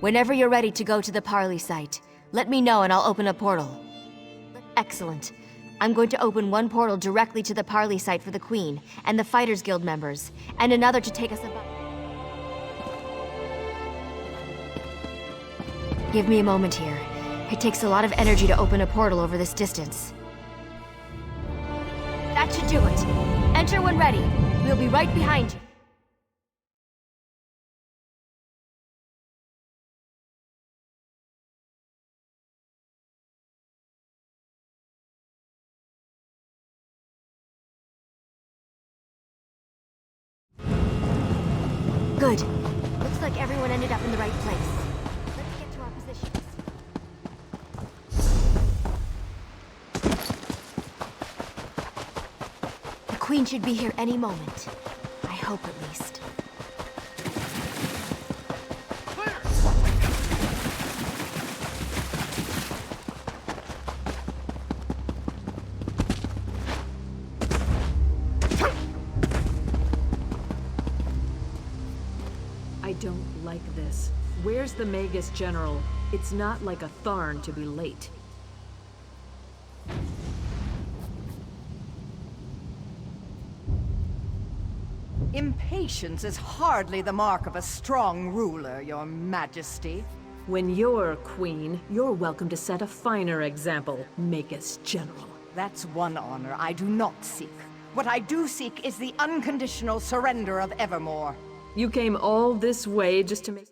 Whenever you're ready to go to the Parley site, let me know and I'll open a portal. Excellent. I'm going to open one portal directly to the Parley site for the Queen and the Fighters Guild members, and another to take us above. Give me a moment here. It takes a lot of energy to open a portal over this distance. That should do it. Enter when ready. We'll be right behind you. Good. Looks like everyone ended up in the right place. Let's get to our positions. The Queen should be here any moment. I hope at least. I don't like this. Where's the Magus General? It's not like a Tharn to be late. Impatience is hardly the mark of a strong ruler, Your Majesty. When you're queen, you're welcome to set a finer example, Magus General. That's one honor I do not seek. What I do seek is the unconditional surrender of Evermore. You came all this way just to make...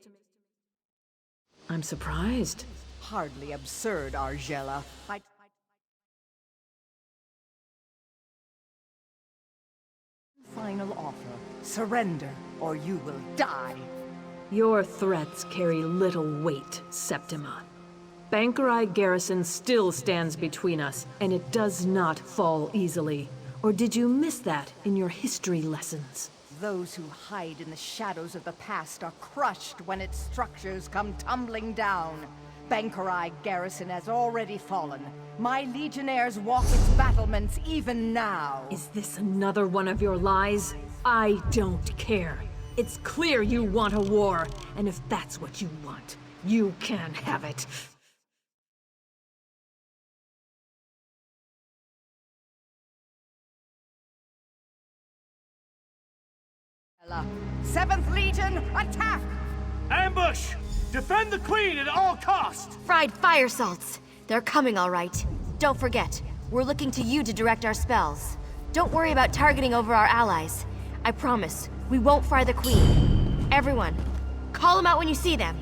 I'm surprised. Hardly absurd, Argella. Final offer. Surrender, or you will die. Your threats carry little weight, Septima. Bangkorai garrison still stands between us, and it does not fall easily. Or did you miss that in your history lessons? Those who hide in the shadows of the past are crushed when its structures come tumbling down. Bangkorai garrison has already fallen. My legionnaires walk its battlements even now. Is this another one of your lies? I don't care. It's clear you want a war, and if that's what you want, you can have it. Seventh Legion, attack! Ambush! Defend the Queen at all costs! Fried fire salts! They're coming all right. Don't forget, we're looking to you to direct our spells. Don't worry about targeting over our allies. I promise, we won't fry the Queen. Everyone, call them out when you see them.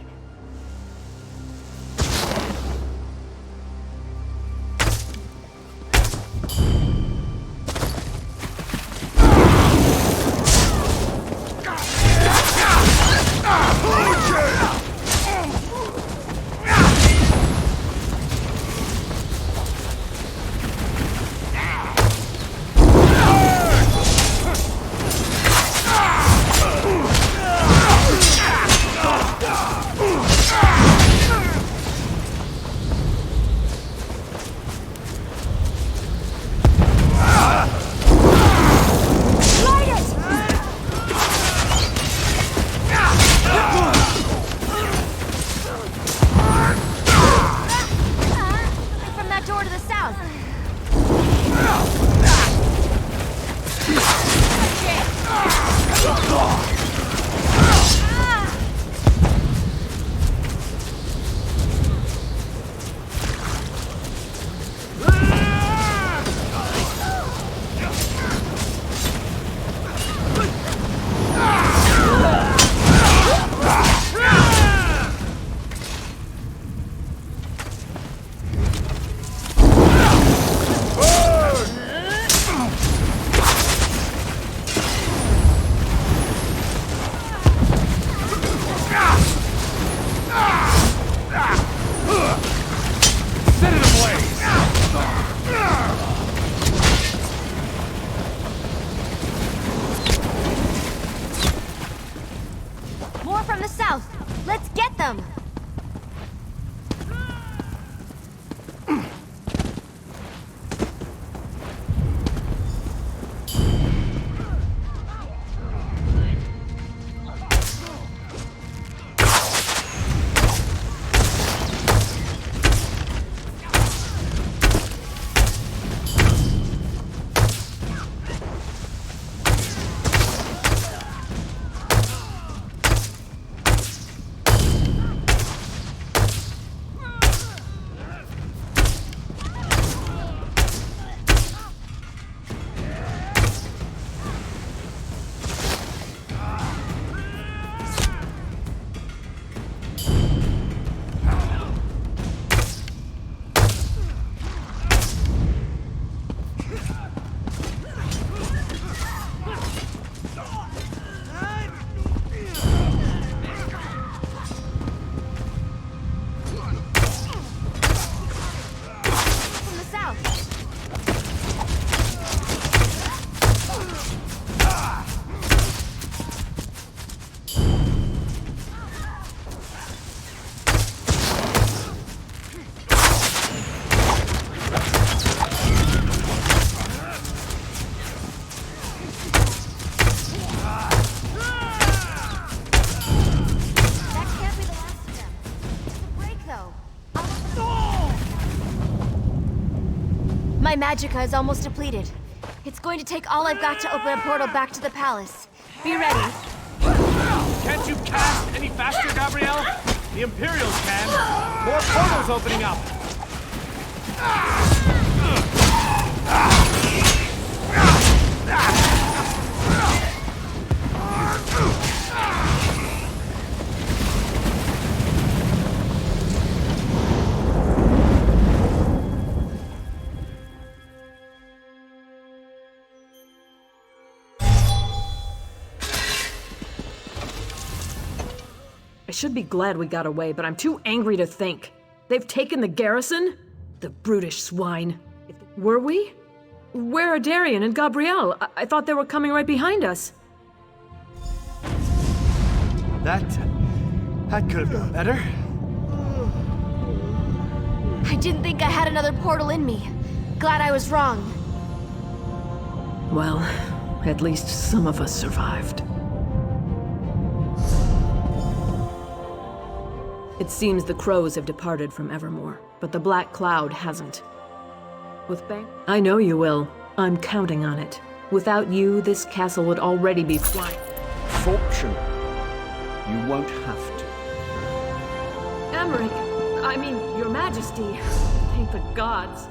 My magicka is almost depleted. It's going to take all I've got to open a portal back to the palace. Be ready. Can't you cast any faster, Gabrielle? The Imperials can. More portals opening up. I should be glad we got away, but I'm too angry to think. They've taken the garrison? The brutish swine. Were we? Where are Darian and Gabrielle? I thought they were coming right behind us. That could have gone better. I didn't think I had another portal in me. Glad I was wrong. Well, at least some of us survived. It seems the crows have departed from Evermore, but the Black Cloud hasn't. With I know you will. I'm counting on it. Without you, this castle would already be flying. Fortune. You won't have to. Emmerich, I mean, Your Majesty. Thank the gods.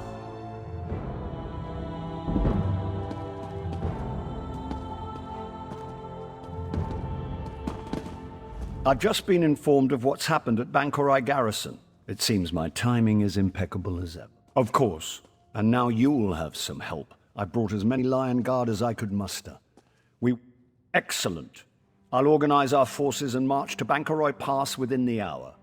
I've just been informed of what's happened at Bangkorai Garrison. It seems my timing is impeccable as ever. Of course. And now you'll have some help. I brought as many Lion Guard as I could muster. Excellent. I'll organize our forces and march to Bangkorai Pass within the hour.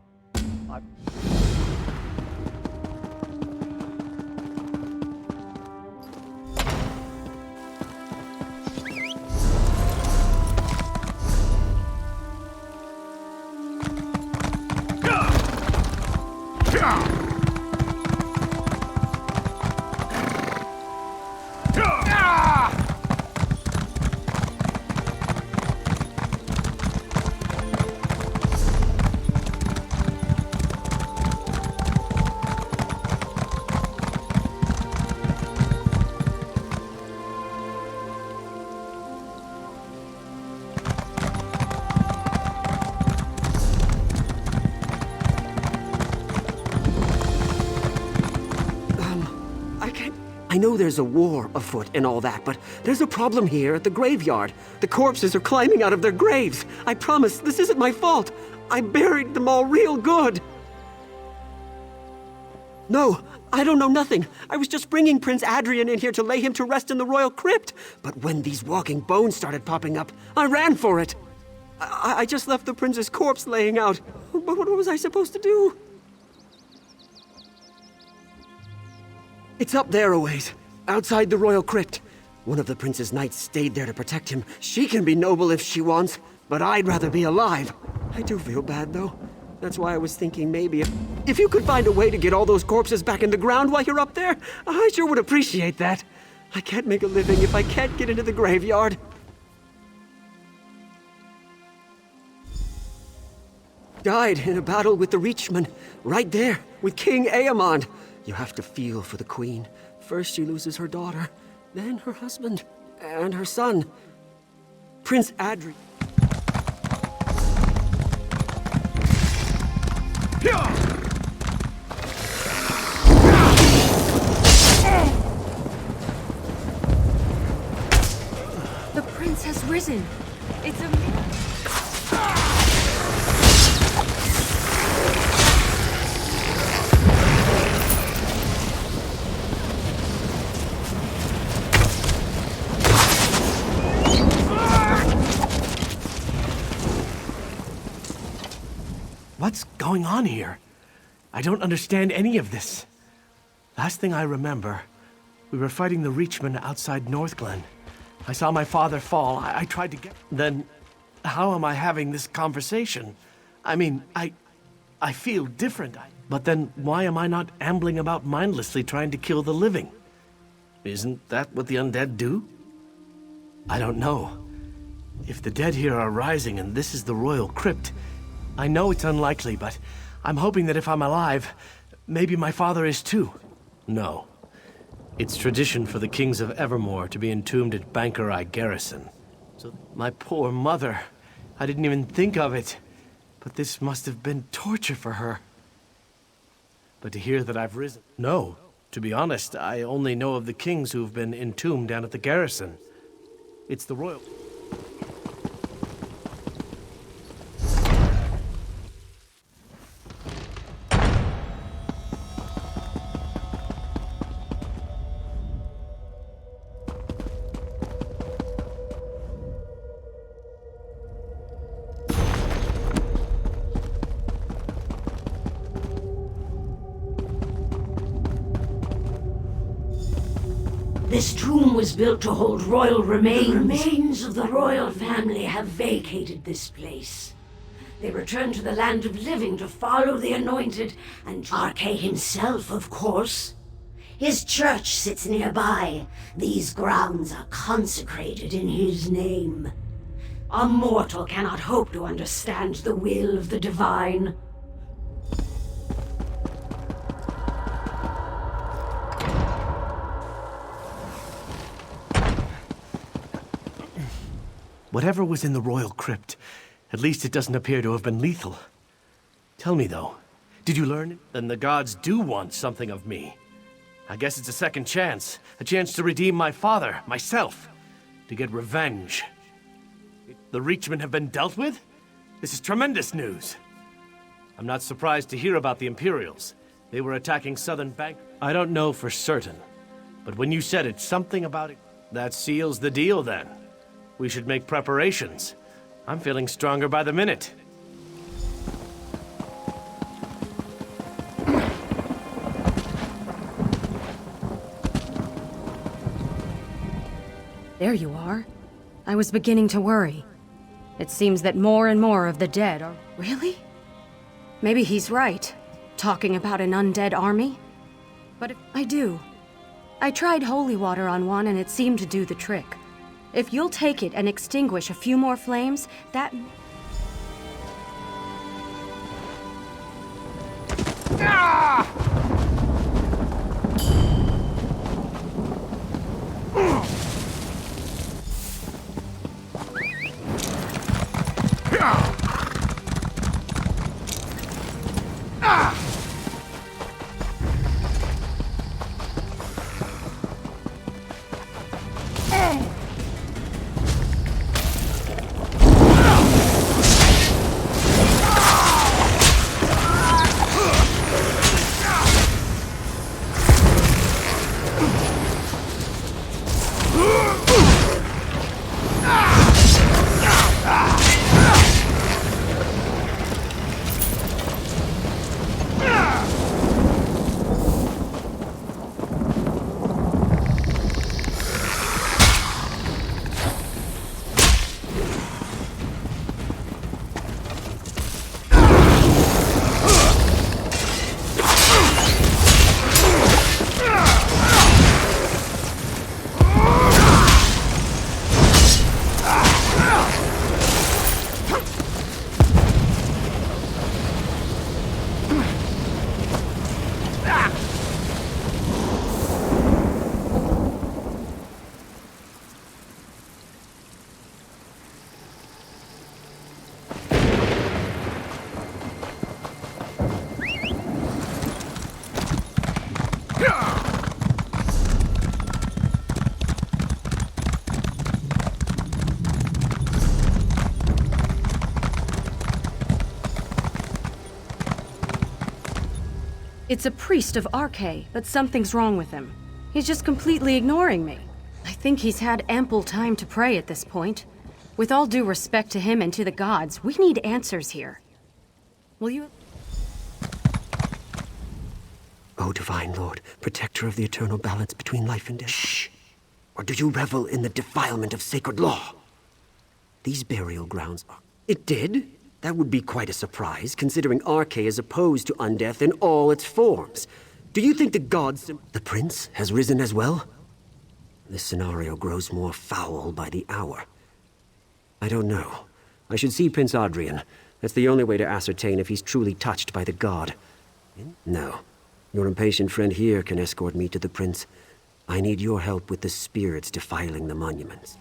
I know there's a war afoot and all that, but there's a problem here at the graveyard. The corpses are climbing out of their graves. I promise, this isn't my fault. I buried them all real good. No, I don't know nothing. I was just bringing Prince Adrian in here to lay him to rest in the royal crypt. But when these walking bones started popping up, I ran for it. I just left the prince's corpse laying out. But what was I supposed to do? It's up there a ways, outside the royal crypt. One of the prince's knights stayed there to protect him. She can be noble if she wants, but I'd rather be alive. I do feel bad, though. That's why I was thinking maybe if you could find a way to get all those corpses back in the ground while you're up there, I sure would appreciate that. I can't make a living if I can't get into the graveyard. Died in a battle with the Reachmen, right there, with King Aemond. You have to feel for the queen. First she loses her daughter, then her husband, and her son, Prince Adrian. The prince has risen. It's a miracle. What's going on here? I don't understand any of this. Last thing I remember, we were fighting the Reachmen outside Northglen. I saw my father fall. I tried to get... Then, how am I having this conversation? I mean, I feel different. But then, why am I not ambling about mindlessly trying to kill the living? Isn't that what the undead do? I don't know. If the dead here are rising and this is the royal crypt, I know it's unlikely, but I'm hoping that if I'm alive, maybe my father is too. No. It's tradition for the kings of Evermore to be entombed at Bangkorai garrison. So, my poor mother. I didn't even think of it. But this must have been torture for her. But to hear that I've risen... No. To be honest, I only know of the kings who've been entombed down at the garrison. It's the royal... This tomb was built to hold royal remains. The remains of the royal family have vacated this place. They returned to the land of living to follow the anointed, and Archay himself, of course. His church sits nearby. These grounds are consecrated in his name. A mortal cannot hope to understand the will of the divine. Whatever was in the royal crypt, at least it doesn't appear to have been lethal. Tell me, though, did you learn? Then the gods do want something of me. I guess it's a second chance. A chance to redeem my father, myself. To get revenge. The Reachmen have been dealt with? This is tremendous news. I'm not surprised to hear about the Imperials. They were attacking southern Bank. I don't know for certain. But when you said it, something about it... That seals the deal, then. We should make preparations. I'm feeling stronger by the minute. There you are. I was beginning to worry. It seems that more and more of the dead are... Really? Maybe he's right, talking about an undead army. But if I do. I tried holy water on one and it seemed to do the trick. If you'll take it and extinguish a few more flames, that... It's a priest of Archay, but something's wrong with him. He's just completely ignoring me. I think he's had ample time to pray at this point. With all due respect to him and to the gods, we need answers here. Will you... O divine lord, protector of the eternal balance between life and death. Shh! Or do you revel in the defilement of sacred law? These burial grounds are... It did? That would be quite a surprise, considering Archay is opposed to undeath in all its forms. Do you think the gods... The prince has risen as well? This scenario grows more foul by the hour. I don't know. I should see Prince Adrian. That's the only way to ascertain if he's truly touched by the god. No. Your impatient friend here can escort me to the prince. I need your help with the spirits defiling the monuments.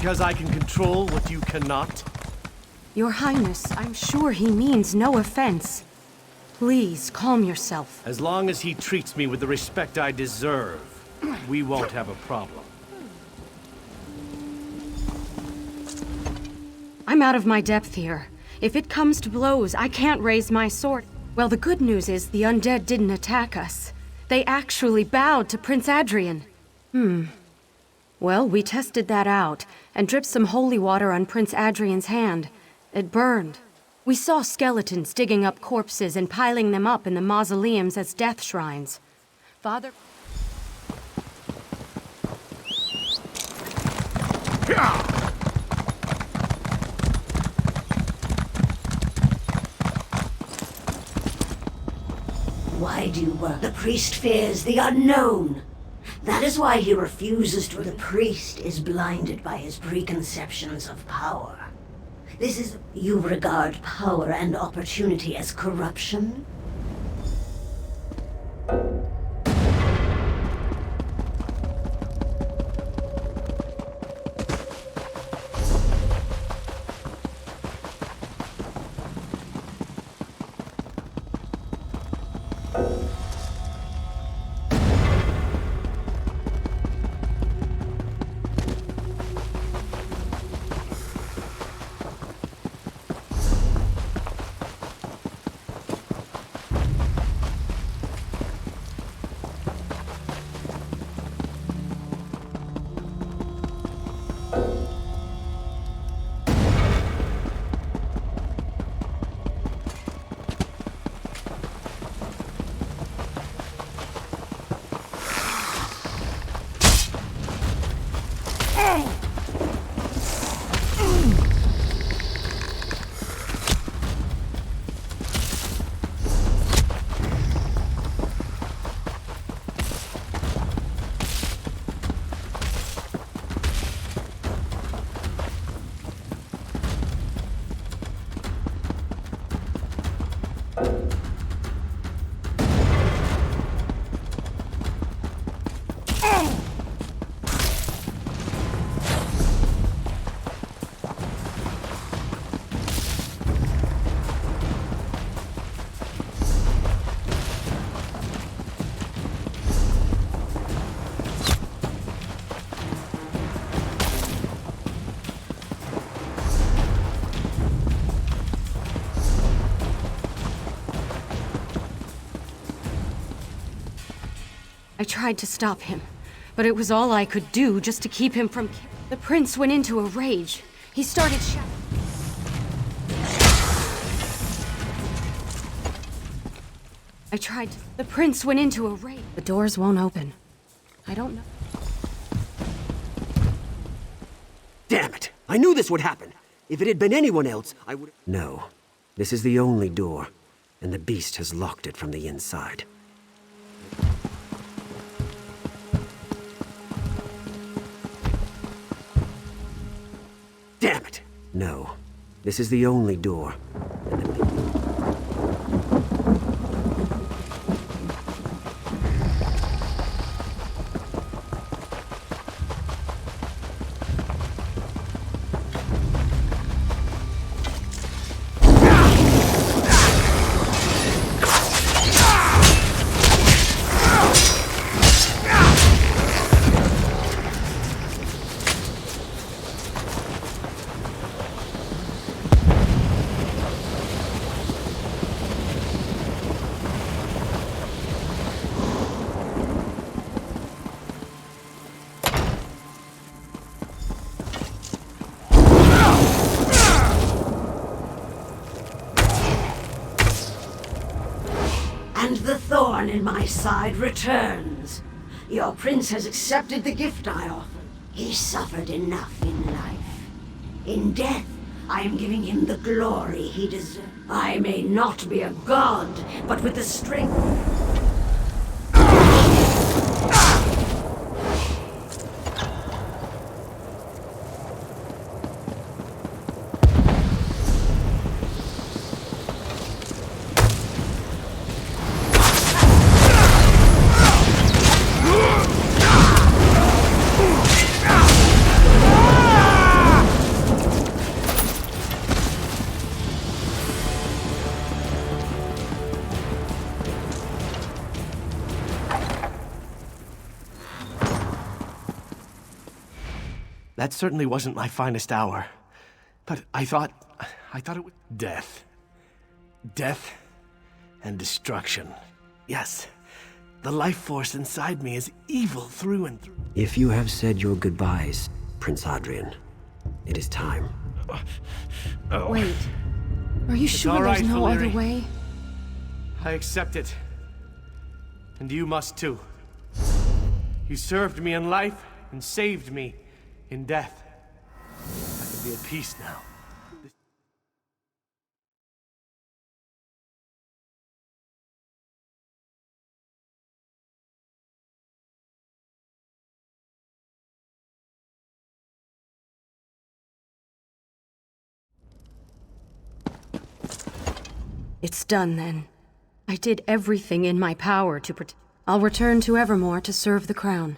because I can control what you cannot? Your Highness, I'm sure he means no offense. Please, calm yourself. As long as he treats me with the respect I deserve, we won't have a problem. I'm out of my depth here. If it comes to blows, I can't raise my sword. Well, the good news is the undead didn't attack us. They actually bowed to Prince Adrian. Well, we tested that out, and dripped some holy water on Prince Adrian's hand. It burned. We saw skeletons digging up corpses and piling them up in the mausoleums as death shrines. Father... Why do you work? The priest fears the unknown. That is why he refuses to. The priest is blinded by his preconceptions of power. This is... You regard power and opportunity as corruption? I tried to stop him, but it was all I could do just to keep him from... The prince went into a rage. He started shouting. I tried to... The prince went into a rage. The doors won't open. I don't know. Damn it! I knew this would happen! If it had been anyone else, I would... No. This is the only door, and the beast has locked it from the inside. Damn it! No. This is the only door. And the thorn in my side returns. Your prince has accepted the gift I offered. He suffered enough in life. In death, I am giving him the glory he deserves. I may not be a god, but with the strength... That certainly wasn't my finest hour. But I thought it was death. Death and destruction. Yes, the life force inside me is evil through and through. If you have said your goodbyes, Prince Adrian, it is time. Wait. Are you sure all there's right, no other Valeri. way? I accept it. And you must too. You served me in life and saved me in death. I can be at peace now. It's done then. I did everything in my power to protect. I'll return to Evermore to serve the crown.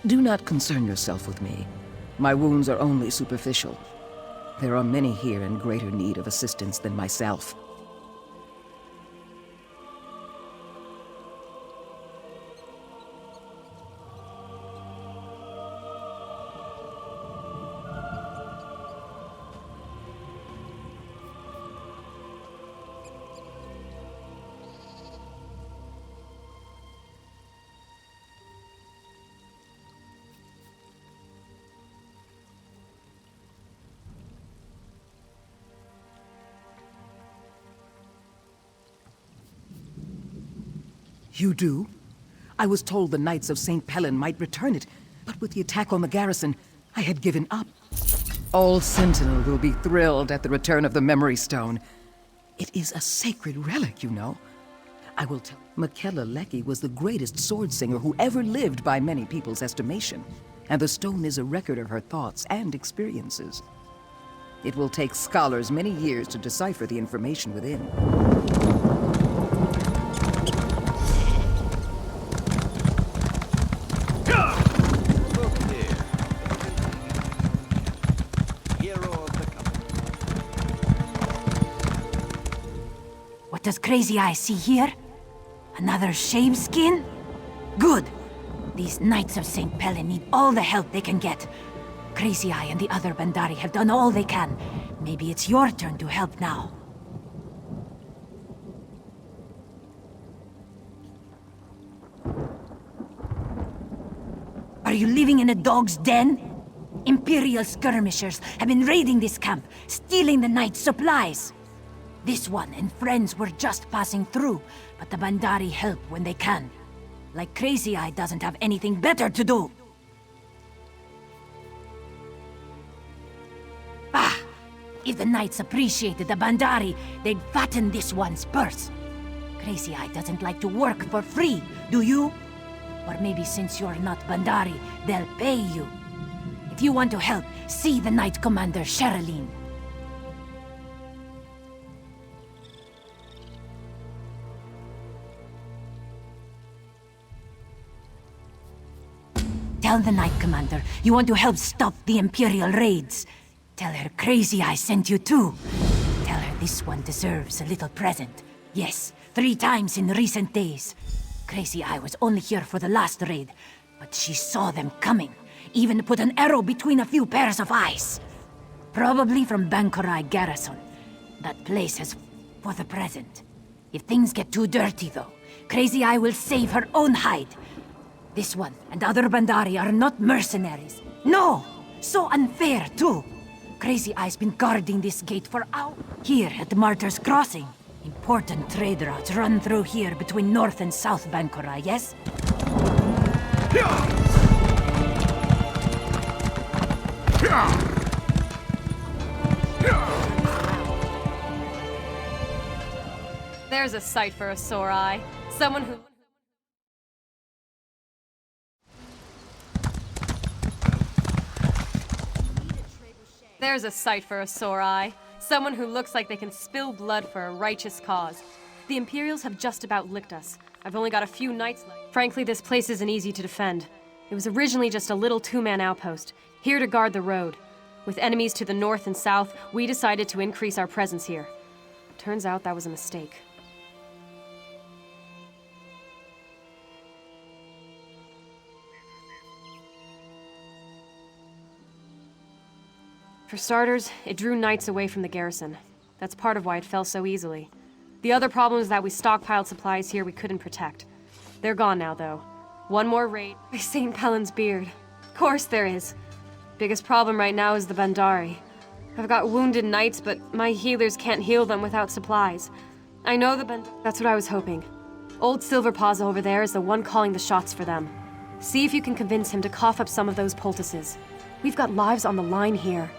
Do not concern yourself with me. My wounds are only superficial. There are many here in greater need of assistance than myself. You do? I was told the Knights of St. Pellen might return it, but with the attack on the garrison, I had given up. All Sentinel will be thrilled at the return of the Memory Stone. It is a sacred relic, you know. I will tell Michaela Leckie was the greatest sword singer who ever lived by many people's estimation, and the stone is a record of her thoughts and experiences. It will take scholars many years to decipher the information within. What does Crazy Eye see here? Another shame skin? Good! These Knights of St. Pellen need all the help they can get. Crazy Eye and the other Bandari have done all they can. Maybe it's your turn to help now. Are you living in a dog's den? Imperial skirmishers have been raiding this camp, stealing the Knight's supplies. This one and friends were just passing through, but the Bandari help when they can. Like Crazy Eye doesn't have anything better to do. Ah! If the Knights appreciated the Bandari, they'd fatten this one's purse. Crazy Eye doesn't like to work for free, do you? Or maybe since you're not Bandari, they'll pay you. If you want to help, see the Knight Commander Sherilyn. Tell the Knight Commander you want to help stop the Imperial raids. Tell her Crazy Eye sent you too. Tell her this one deserves a little present. Yes, 3 times in recent days. Crazy Eye was only here for the last raid, but she saw them coming. Even put an arrow between a few pairs of eyes. Probably from Bangkorai Garrison. That place has for the present. If things get too dirty though, Crazy Eye will save her own hide. This one and other Bandari are not mercenaries. No! So unfair, too. Crazy Eye's been guarding this gate for hours. Here at the Martyr's Crossing. Important trade routes run through here between North and South Bangkorai, yes? There's a sight for a sore eye. Someone who... There's a sight for a sore eye. Someone who looks like they can spill blood for a righteous cause. The Imperials have just about licked us. I've only got a few knights left. Frankly, this place isn't easy to defend. It was originally just a little 2-man outpost, here to guard the road. With enemies to the north and south, we decided to increase our presence here. Turns out that was a mistake. For starters, it drew knights away from the garrison. That's part of why it fell so easily. The other problem is that we stockpiled supplies here we couldn't protect. They're gone now, though. One more raid by St. Pellen's beard. Of course there is. Biggest problem right now is the Bandari. I've got wounded knights, but my healers can't heal them without supplies. I know the That's what I was hoping. Old Silverpaws over there is the one calling the shots for them. See if you can convince him to cough up some of those poultices. We've got lives on the line here.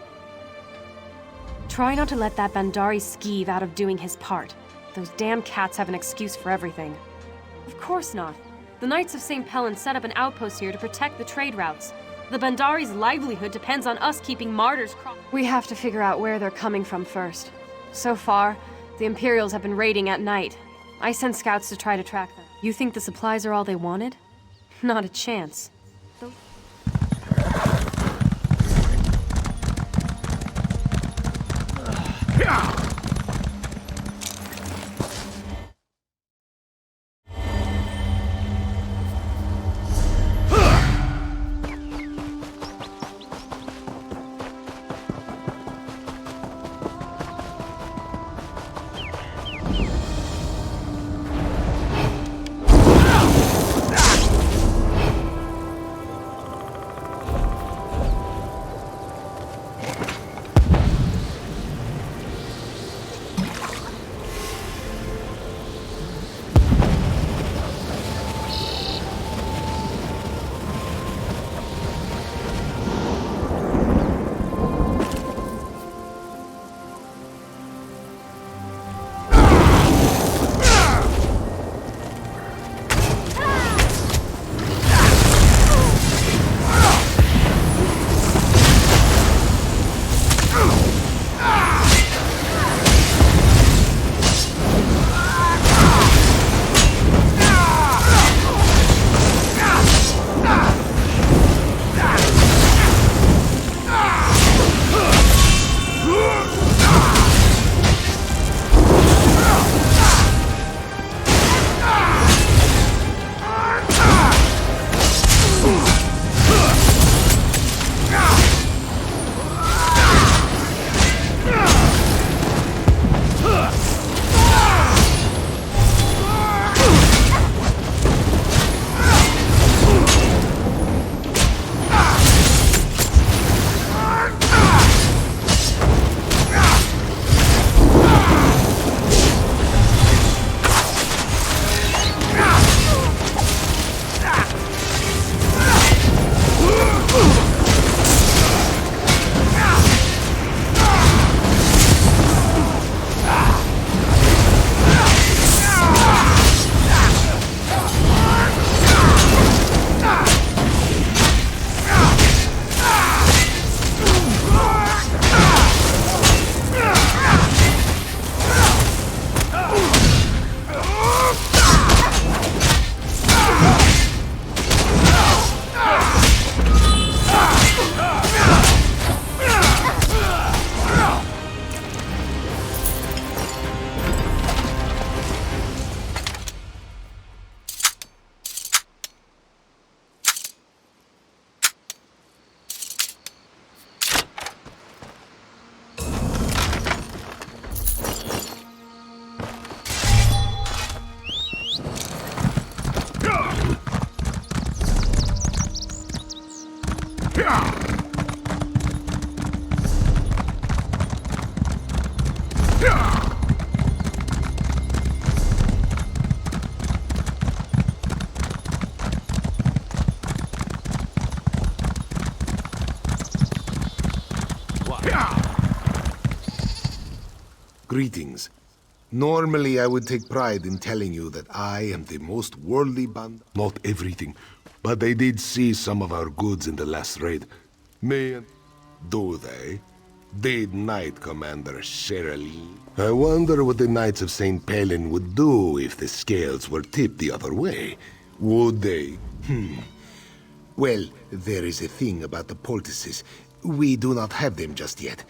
Try not to let that Bandari skeeve out of doing his part. Those damn cats have an excuse for everything. Of course not. The Knights of St. Pellen set up an outpost here to protect the trade routes. The Bandari's livelihood depends on us keeping martyrs We have to figure out where they're coming from first. So far, the Imperials have been raiding at night. I sent scouts to try to track them. You think the supplies are all they wanted? Not a chance. Greetings. Normally I would take pride in telling you that I am the most worldly band. Not everything, but they did see some of our goods in the last raid. Man, do they? Did Knight Commander Sherilyn? I wonder what the Knights of St. Pellen would do if the scales were tipped the other way. Would they? Well, there is a thing about the poultices. We do not have them just yet.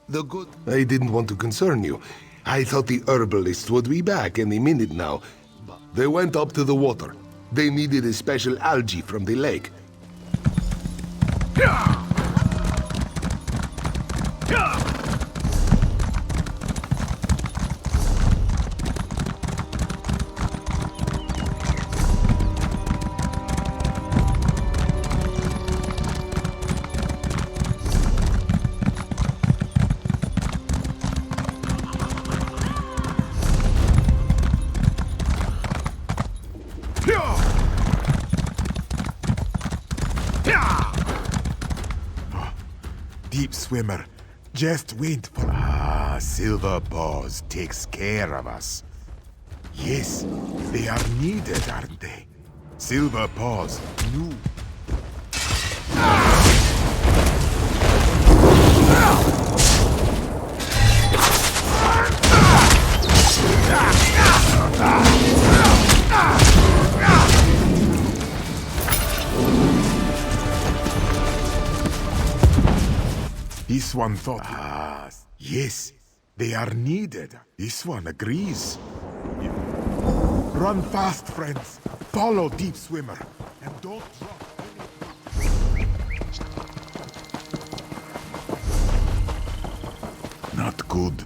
The good... I didn't want to concern you. I thought the herbalists would be back any minute now. They went up to the water. They needed a special algae from the lake. deep swimmer. Just wait for... Silver Paws takes care of us. Yes, they are needed, aren't they? Silver Paws knew. This one thought... yes, they are needed. This one agrees. Run fast, friends. Follow Deep Swimmer. And don't drop any... Not good.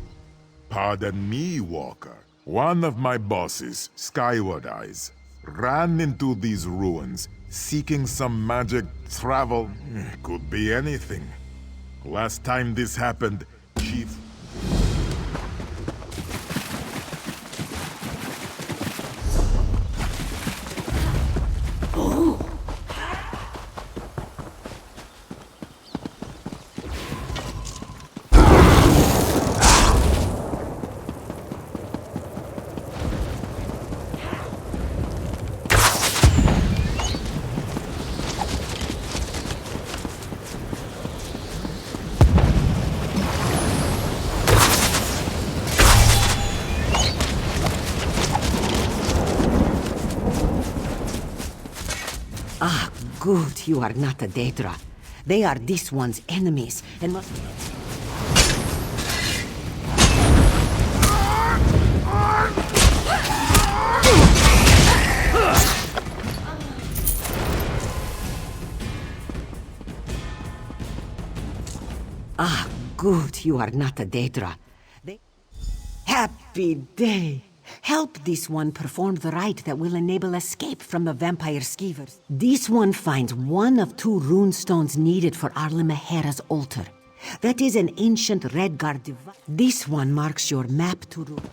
Pardon me, Walker. One of my bosses, Skyward Eyes, ran into these ruins, seeking some magic travel. Could be anything. Last time this happened, Chief... Good, you are not a Daedra. They are this one's enemies, and must... Good, you are not a Daedra. Happy day! Help this one perform the rite that will enable escape from the vampire skeevers. This one finds one of 2 rune stones needed for Arla Mehera's altar. That is an ancient Redguard device. This one marks your map to rune.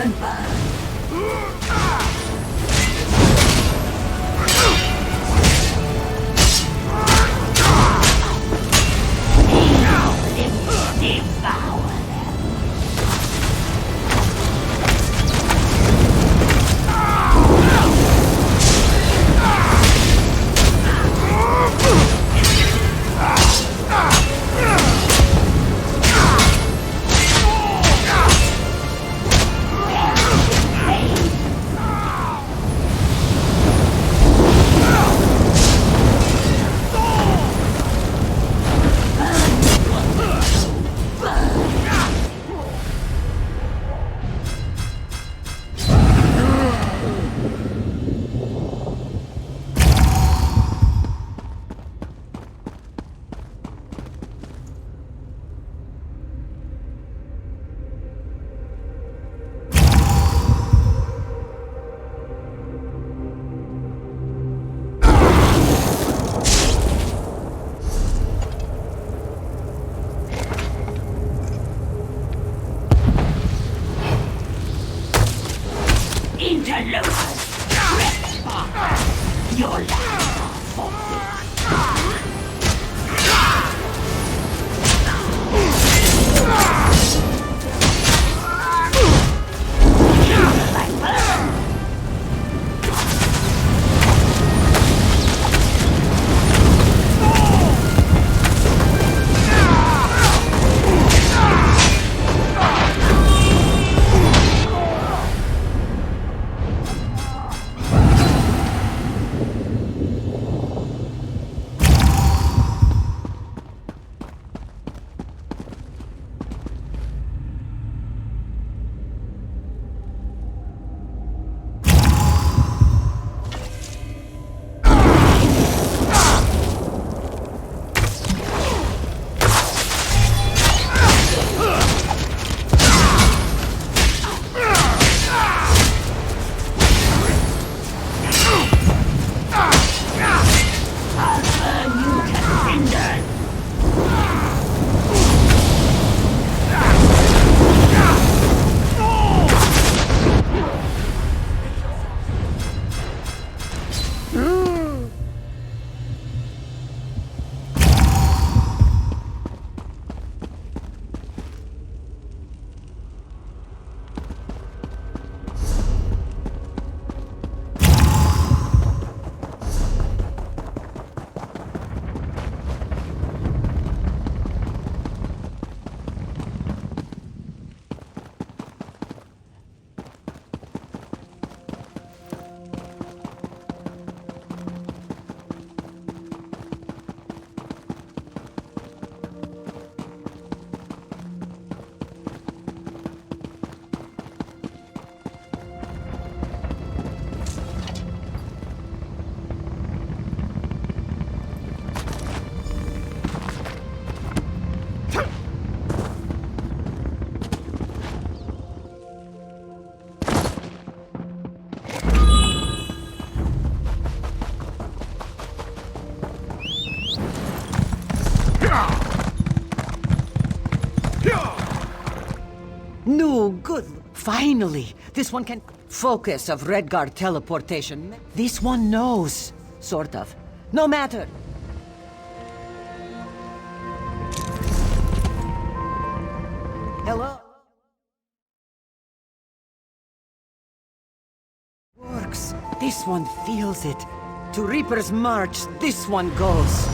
and burn. Devour them. Interlopers, trespassers, your lives are forfeit. No, good. Finally, this one can focus of Redguard teleportation. This one knows. Sort of. No matter. Hello? Works. This one feels it. To Reaper's March, this one goes.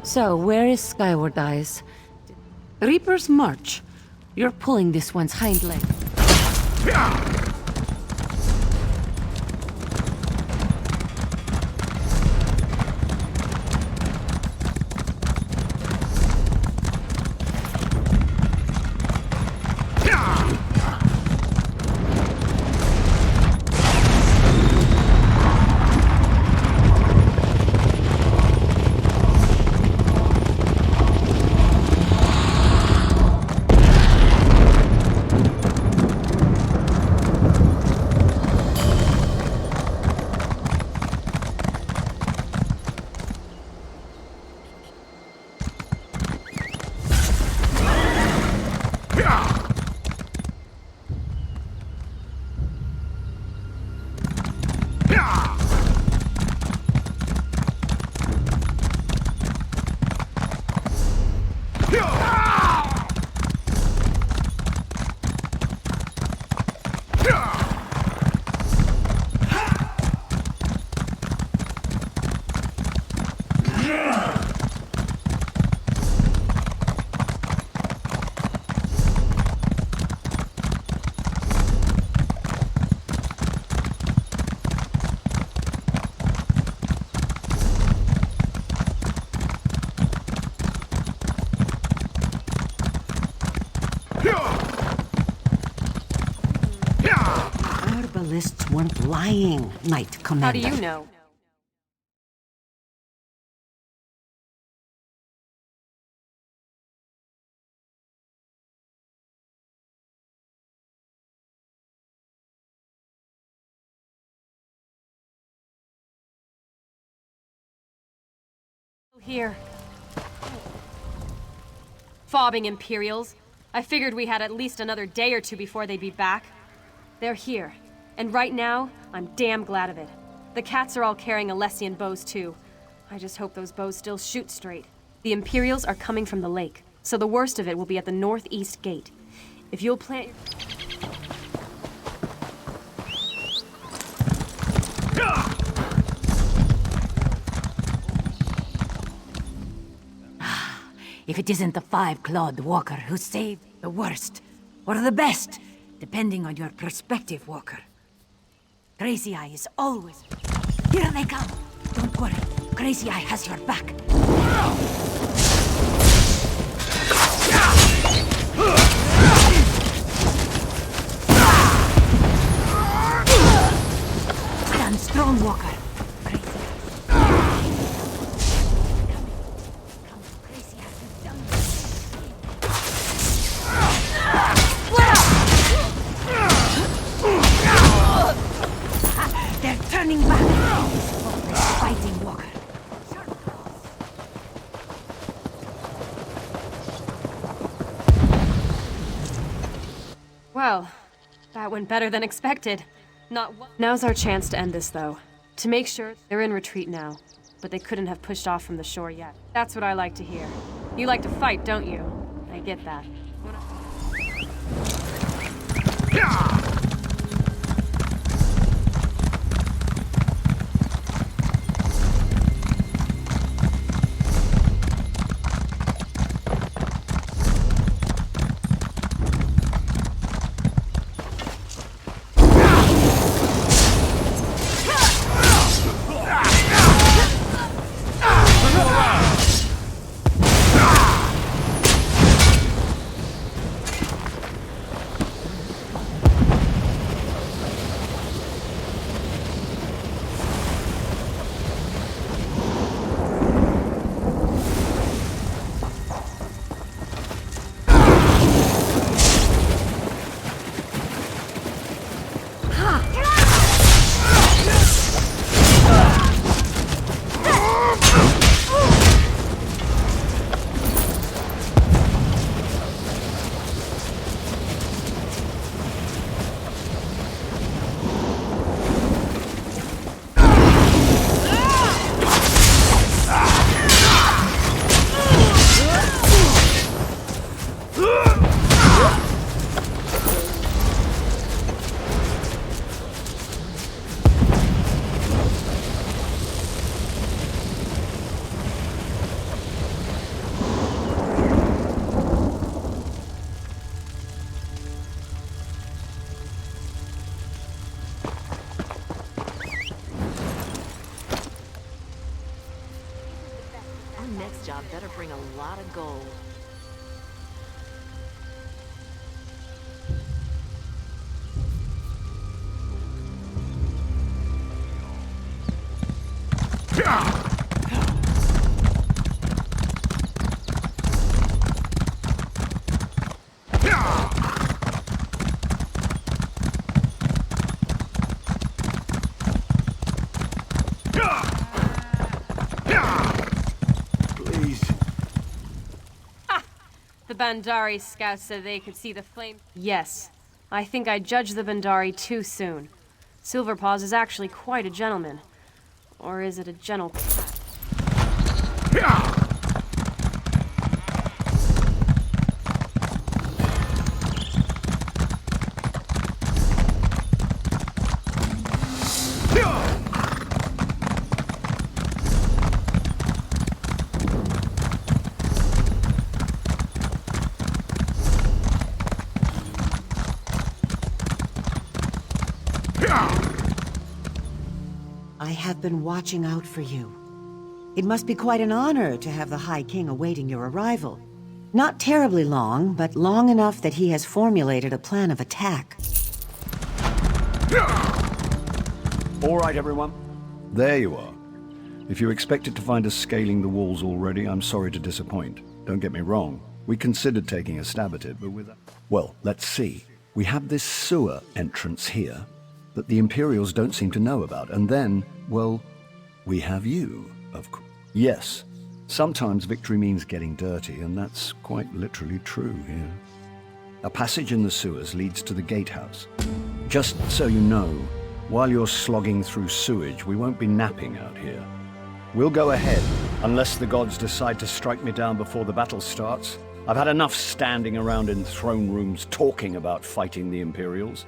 So, where is Skyward Eyes? Reaper's March. You're pulling this one's hind leg. lists weren't lying, Knight Commander. How do you know? Here. Fobbing Imperials. I figured we had at least another day or two before they'd be back. They're here. And right now, I'm damn glad of it. The cats are all carrying Alessian bows too. I just hope those bows still shoot straight. The Imperials are coming from the lake, so the worst of it will be at the northeast gate. If you'll plant your... If it isn't the five-clawed walker who saved the worst, or the best, depending on your perspective, Walker. Crazy Eye is always... Here they come! Don't worry, Crazy Eye has your back. Stand strong, Walker. They're turning back. Fighting Walker. Well, that went better than expected. Not one... Now's our chance to end this, though. To make sure they're in retreat now, but they couldn't have pushed off from the shore yet. That's what I like to hear. You like to fight, don't you? I get that. Our next job better bring a lot of gold. The Bandari scouts said they could see the flame. Yes. I think I judged the Bandari too soon. Silverpaws is actually quite a gentleman. Or is it a gentle cat? I have been watching out for you. It must be quite an honor to have the High King awaiting your arrival. Not terribly long, but long enough that he has formulated a plan of attack. All right, everyone. There you are. If you expected to find us scaling the walls already, I'm sorry to disappoint. Don't get me wrong. We considered taking a stab at it, but with... Well, let's see. We have this sewer entrance here that the Imperials don't seem to know about. And then, well, we have you, of course. Yes, sometimes victory means getting dirty, and that's quite literally true here. A passage in the sewers leads to the gatehouse. Just so you know, while you're slogging through sewage, we won't be napping out here. We'll go ahead, unless the gods decide to strike me down before the battle starts. I've had enough standing around in throne rooms talking about fighting the Imperials.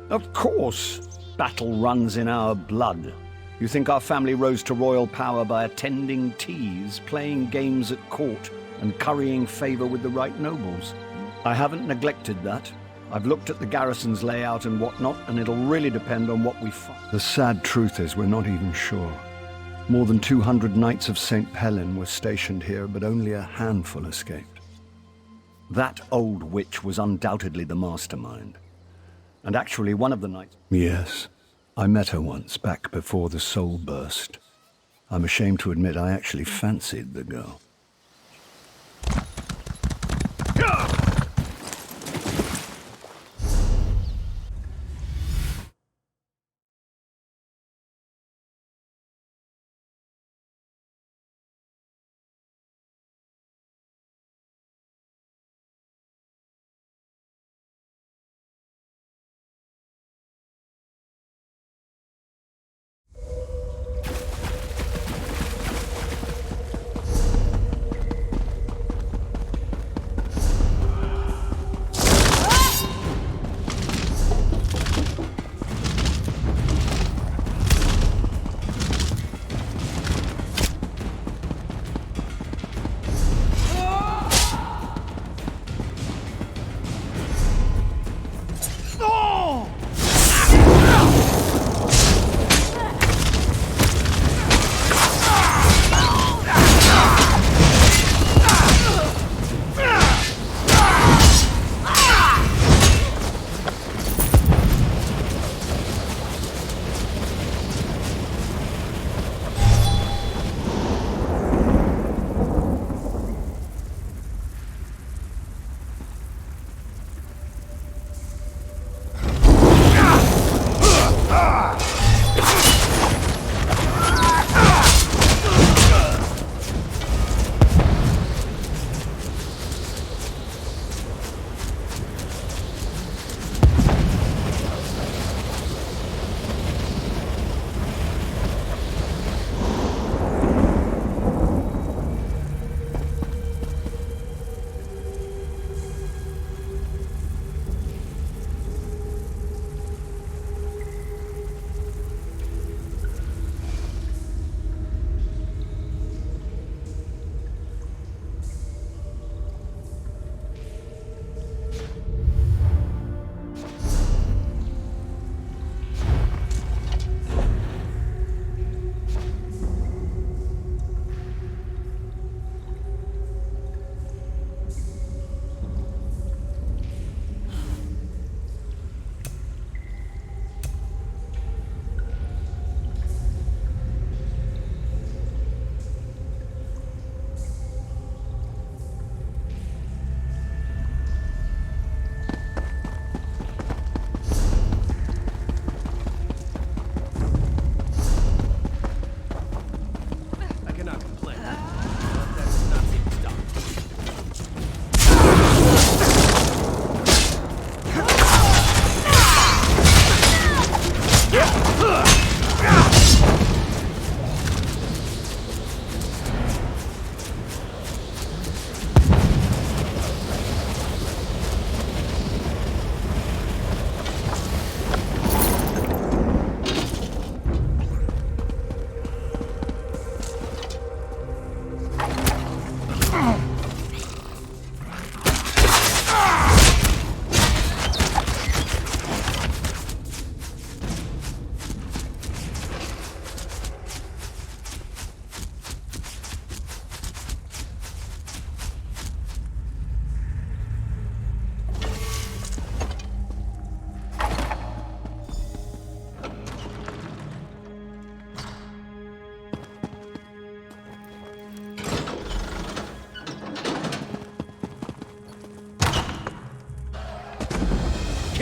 Of course, battle runs in our blood. You think our family rose to royal power by attending teas, playing games at court, and currying favor with the right nobles? I haven't neglected that. I've looked at the garrison's layout and whatnot, and it'll really depend on what we find. The sad truth is we're not even sure. More than 200 Knights of St. Helen were stationed here, but only a handful escaped. That old witch was undoubtedly the mastermind. And actually one of the knights... Yes, I met her once, back before the soul burst. I'm ashamed to admit I actually fancied the girl.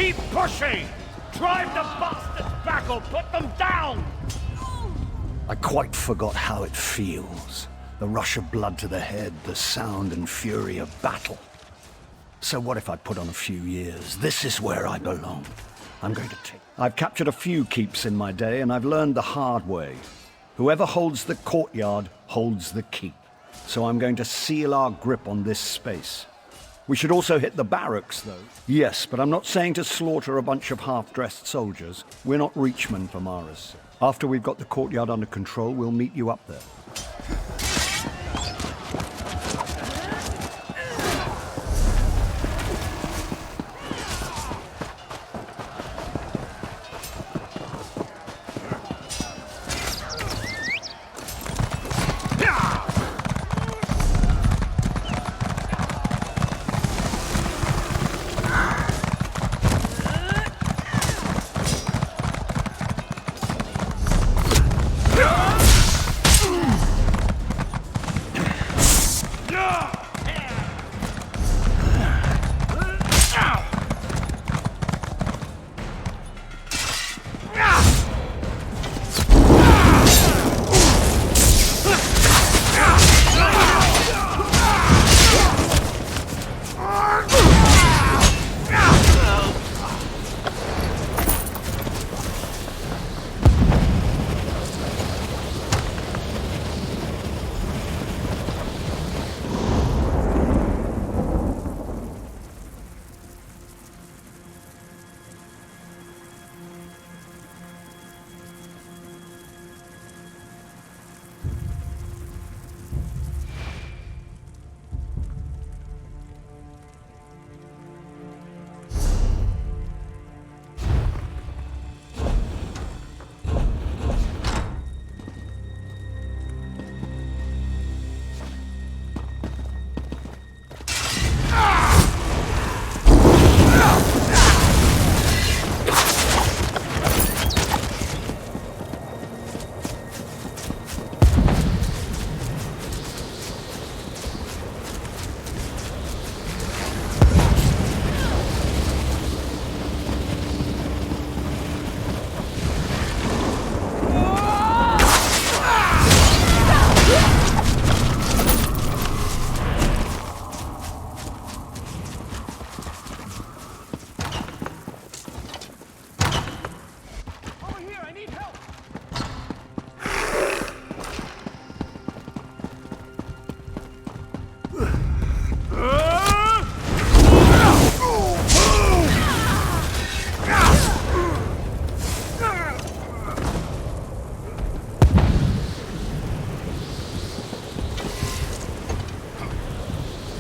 Keep pushing! Drive the bastards back or put them down! I quite forgot how it feels. The rush of blood to the head, the sound and fury of battle. So what if I put on a few years? This is where I belong. I'm going to take... I've captured a few keeps in my day, and I've learned the hard way. Whoever holds the courtyard holds the keep. So I'm going to seal our grip on this space. We should also hit the barracks, though. Yes, but I'm not saying to slaughter a bunch of half-dressed soldiers. We're not Reachmen for Mara's. After we've got the courtyard under control, we'll meet you up there.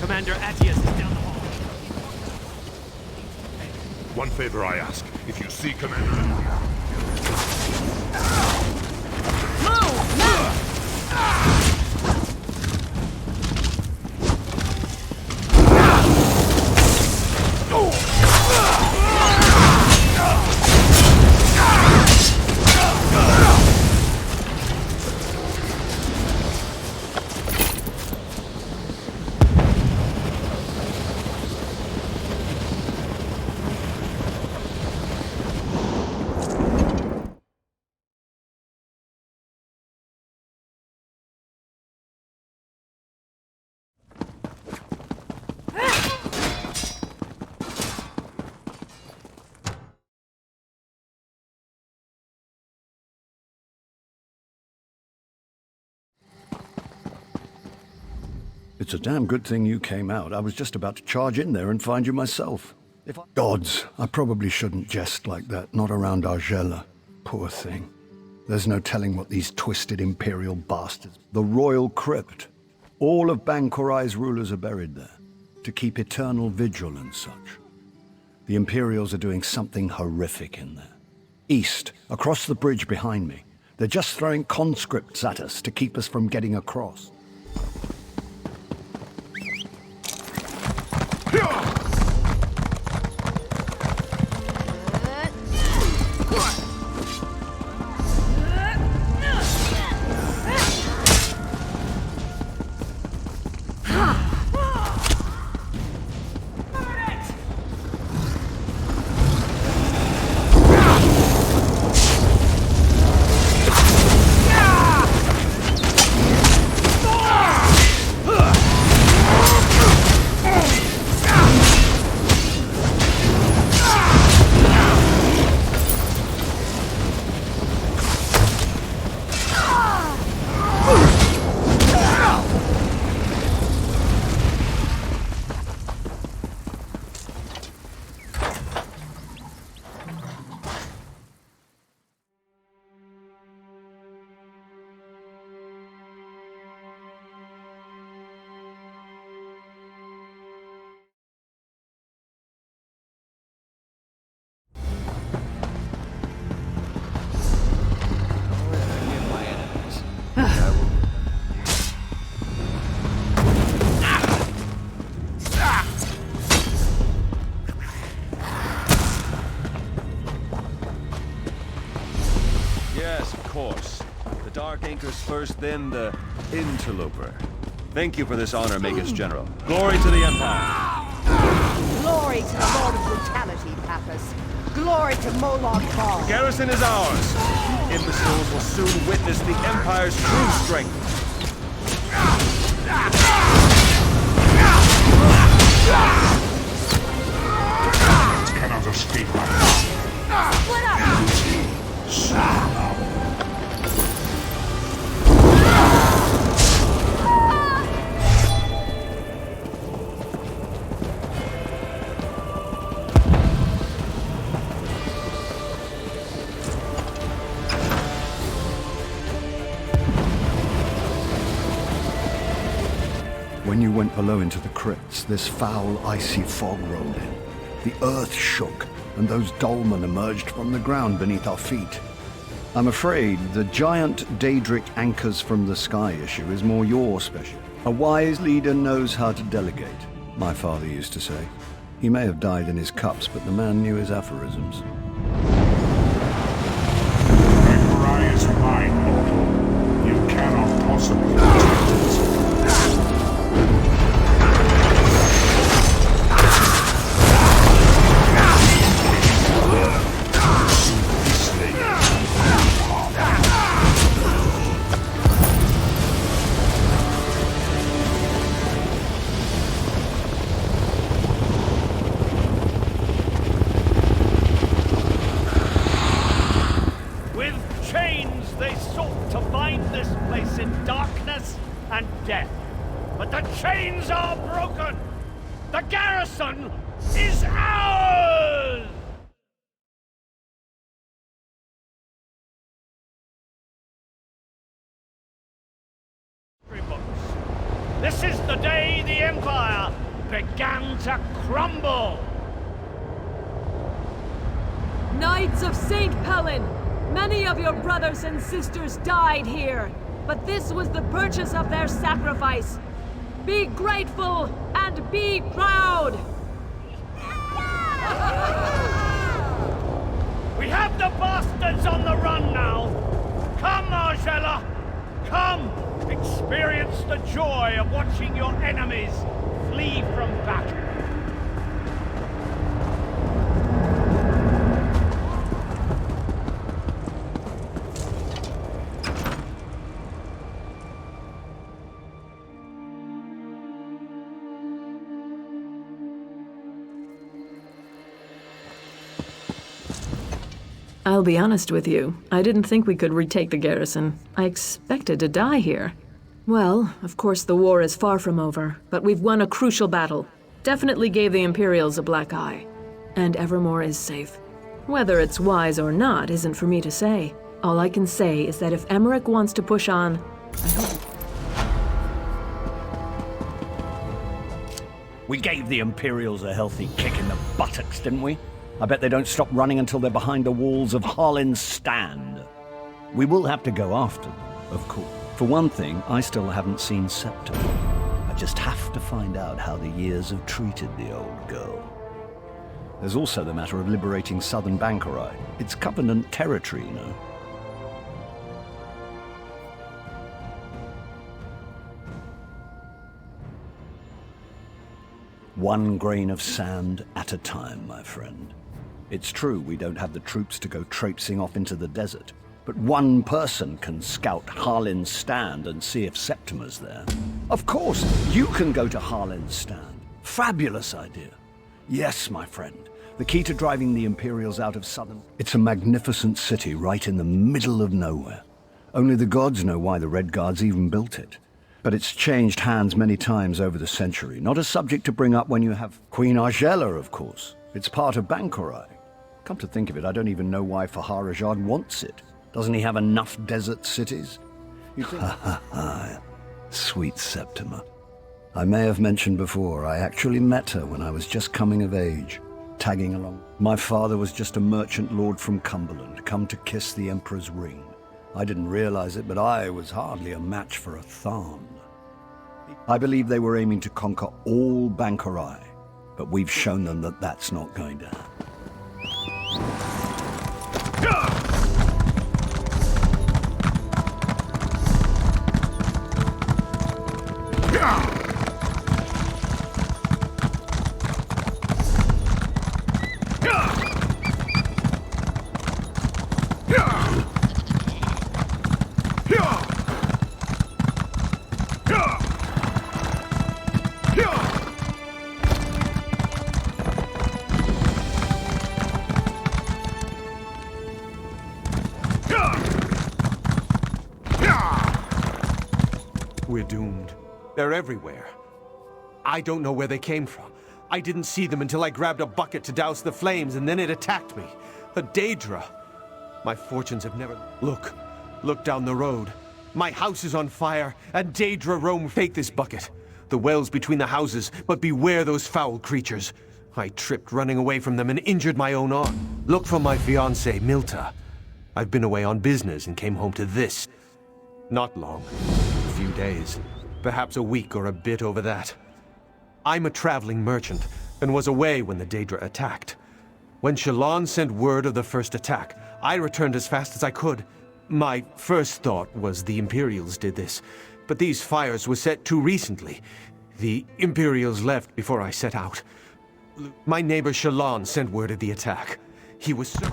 Commander Attius is down the hall. One favor I ask. If you see Commander Attius... It's a damn good thing you came out. I was just about to charge in there and find you myself. Gods, I probably shouldn't jest like that, not around Argella. Poor thing. There's no telling what these twisted Imperial bastards... The Royal Crypt. All of Bangkorai's rulers are buried there, to keep eternal vigil and such. The Imperials are doing something horrific in there. East, across the bridge behind me. They're just throwing conscripts at us to keep us from getting across. tankers first, then the interloper. Thank you for this honor, Magus General. Glory to the Empire! Glory to the Lord of Brutality, Pappas. Glory to Moloch Ball. Garrison is ours. The imbeciles will soon witness the Empire's true strength. Cannot escape my Split up! When you went below into the crypts, this foul, icy fog rolled in. The earth shook, and those dolmen emerged from the ground beneath our feet. I'm afraid the giant Daedric anchors from the sky issue is more your specialty. A wise leader knows how to delegate, my father used to say. He may have died in his cups, but the man knew his aphorisms. Bangkorai is mine, mortal. You cannot possibly protect it. But the chains are broken! The garrison is ours! This is the day the Empire began to crumble! Knights of St. Pellen, many of your brothers and sisters died here, but this was the purchase of their sacrifice. Be grateful and be proud! We have the bastards on the run now! Come, Margella! Come! Experience the joy of watching your enemies flee from battle. I'll be honest with you. I didn't think we could retake the garrison. I expected to die here. Well, of course the war is far from over, but we've won a crucial battle. Definitely gave the Imperials a black eye. And Evermore is safe. Whether it's wise or not isn't for me to say. All I can say is that if Emmerich wants to push on, I hope... We gave the Imperials a healthy kick in the buttocks, didn't we? I bet they don't stop running until they're behind the walls of Harlin's Stand. We will have to go after them, of course. For one thing, I still haven't seen Septima. I just have to find out how the years have treated the old girl. There's also the matter of liberating southern Bangkorai. It's Covenant territory, you know. One grain of sand at a time, my friend. It's true we don't have the troops to go traipsing off into the desert, but one person can scout Harlin's Stand and see if Septima's there. Of course, you can go to Harlin's Stand. Fabulous idea. Yes, my friend. The key to driving the Imperials out of southern... It's a magnificent city right in the middle of nowhere. Only the gods know why the Red Guards even built it. But it's changed hands many times over the century. Not a subject to bring up when you have Queen Argella, of course. It's part of Bangkorai. Come to think of it, I don't even know why Faharajad wants it. Doesn't he have enough desert cities? You think... Ha ha ha. Sweet Septima. I may have mentioned before, I actually met her when I was just coming of age, tagging along. My father was just a merchant lord from Cumberland, come to kiss the Emperor's ring. I didn't realize it, but I was hardly a match for a Tharn. I believe they were aiming to conquer all Bangkorai, but we've shown them that that's not going to happen. We're doomed. They're everywhere. I don't know where they came from. I didn't see them until I grabbed a bucket to douse the flames, and then it attacked me. A Daedra. My fortunes have never... Look. Look down the road. My house is on fire, and Daedra roam. Take this bucket. The well's between the houses, but beware those foul creatures. I tripped running away from them and injured my own arm. Look for my fiancée, Milta. I've been away on business and came home to this. Not long. A few days. Perhaps a week or a bit over that. I'm a traveling merchant, and was away when the Daedra attacked. When Shallan sent word of the first attack, I returned as fast as I could. My first thought was the Imperials did this, but these fires were set too recently. The Imperials left before I set out. My neighbor Shallan sent word of the attack. He was so...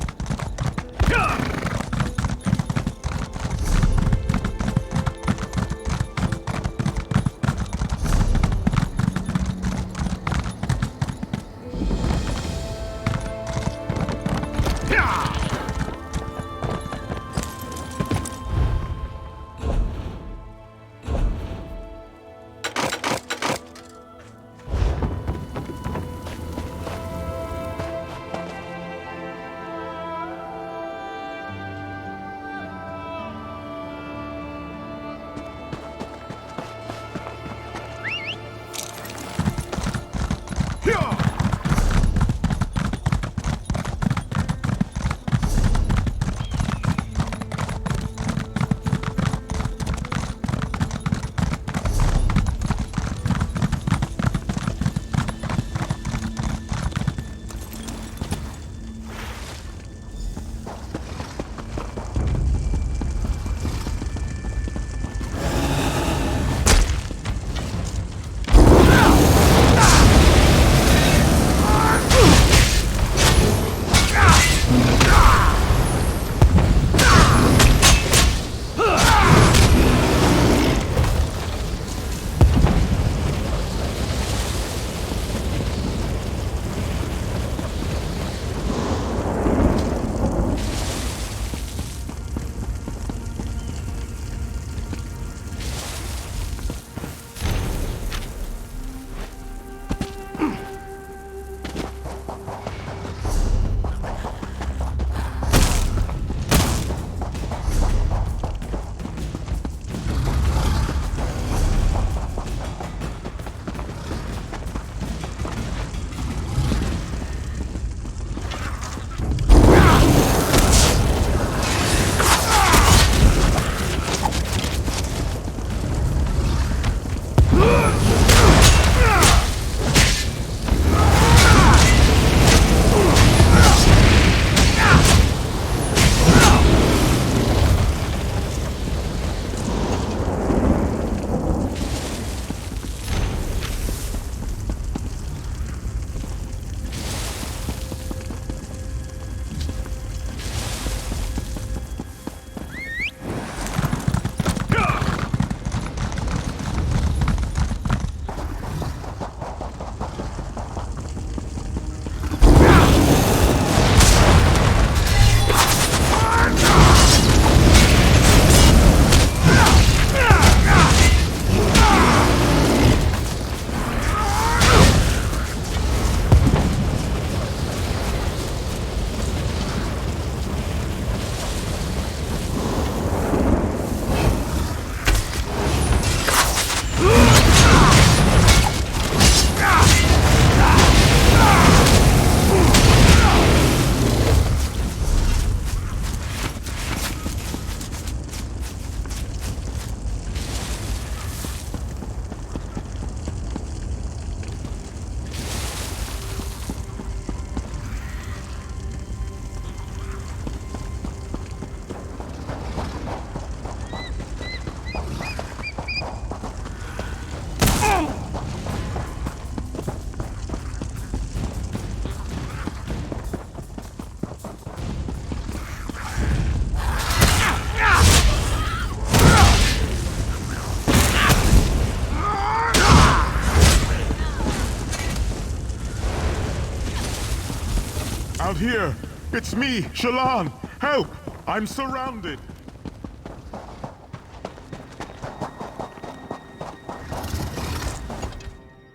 Out here! It's me, Shallan! Help! I'm surrounded!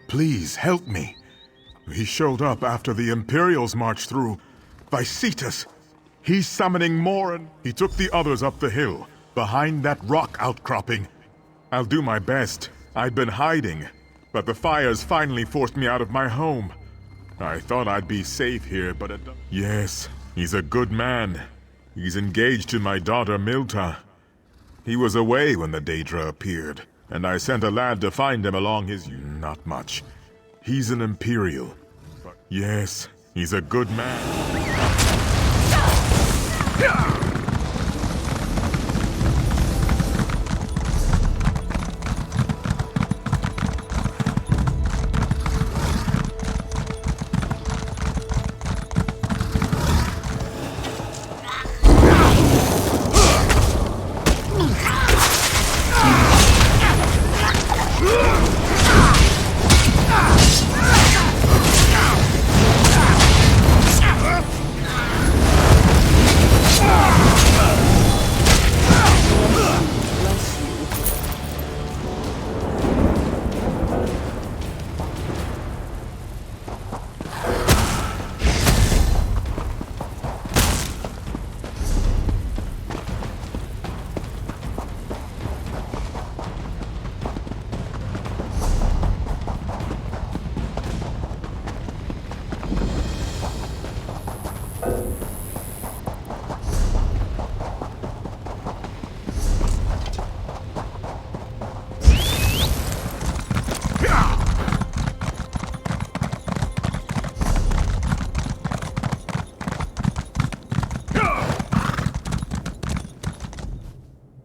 Please, help me. He showed up after the Imperials marched through. Vysetas! He's summoning more and he took the others up the hill, behind that rock outcropping. I'll do my best. I've been hiding, but the fires finally forced me out of my home. I thought I'd be safe here, but yes, he's a good man. He's engaged to my daughter Milta. He was away when the Daedra appeared, and I sent a lad to find him along his... Not much. He's an Imperial. But yes, he's a good man.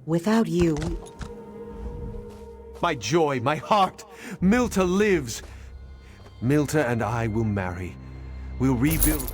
Without you... My joy, my heart! Milta lives! Milta and I will marry. We'll rebuild...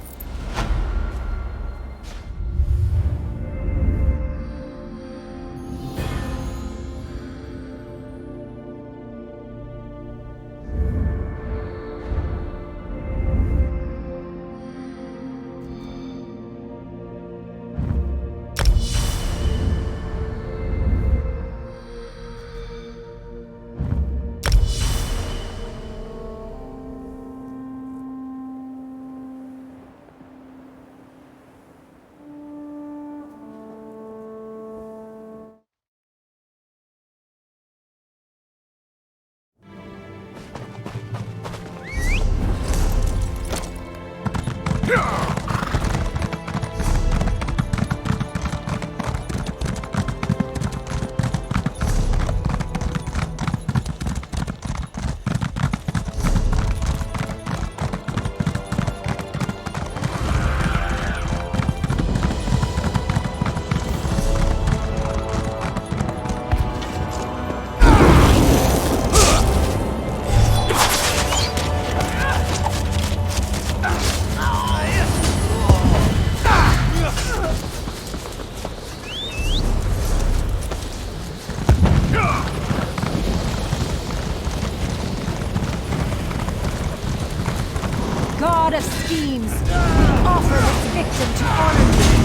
God of schemes, offer this victim to honor me.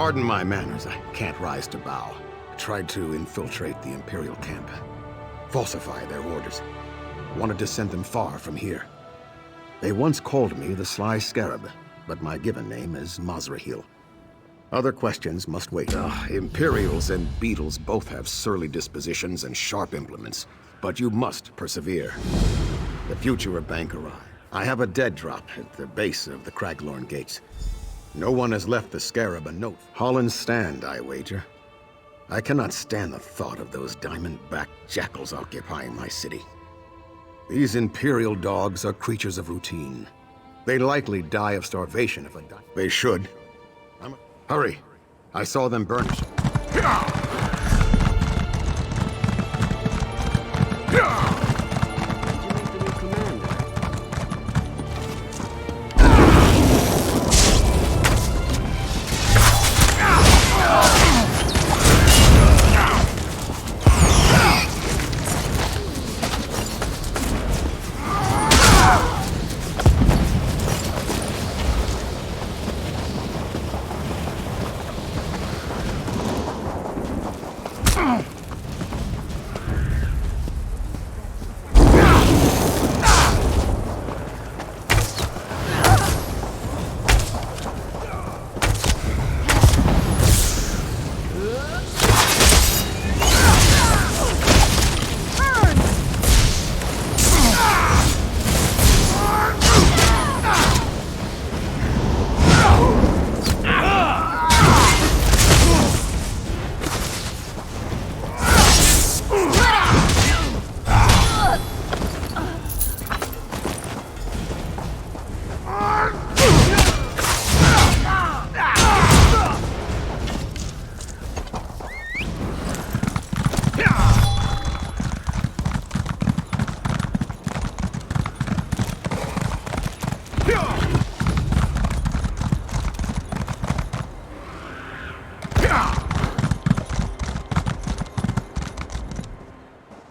Pardon my manners, I can't rise to bow. I tried to infiltrate the Imperial camp, falsify their orders. Wanted to send them far from here. They once called me the Sly Scarab, but my given name is Mazrahil. Other questions must wait. Imperials and beetles both have surly dispositions and sharp implements, but you must persevere. The future of Bangkorai. I have a dead drop at the base of the Craglorn gates. No one has left the Scarab a note. Holland's stand, I wager. I cannot stand the thought of those diamond-backed jackals occupying my city. These Imperial dogs are creatures of routine. They'd likely die of starvation if I die. They should. Hurry! I saw them burnish.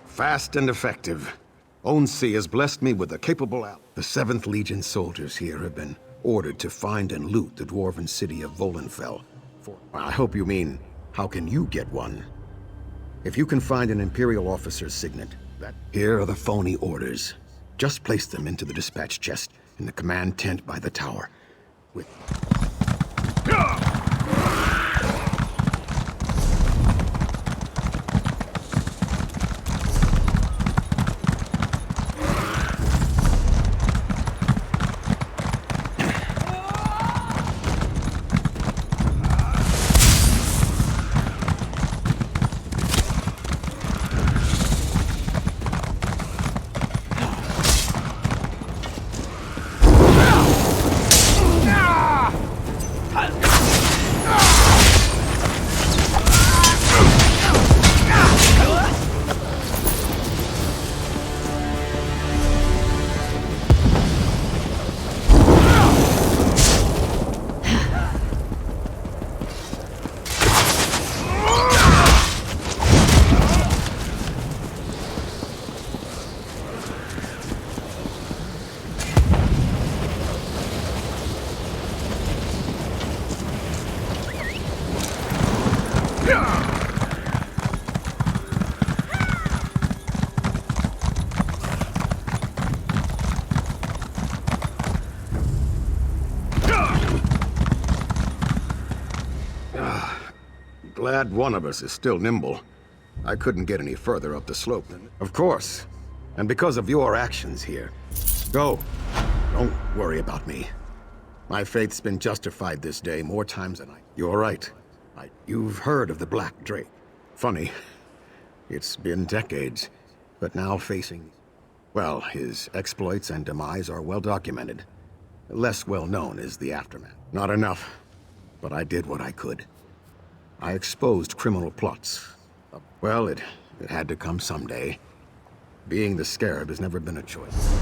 Fast and effective. Onsi has blessed me with a capable ally. The 7th Legion soldiers here have been ordered to find and loot the dwarven city of Volenfell. I hope you mean, how can you get one? If you can find an Imperial officer's signet, here are the phony orders. Just place them into the dispatch chest in the command tent by the tower. With... Glad one of us is still nimble. I couldn't get any further up the slope. Of course. And because of your actions here. Go. Don't worry about me. My faith's been justified this day more times than I... You're right. You've heard of the Black Drake. Funny. It's been decades, but now facing... Well, his exploits and demise are well documented. Less well known is the aftermath. Not enough, but I did what I could. I exposed criminal plots. Well, it had to come someday. Being the Scarab has never been a choice.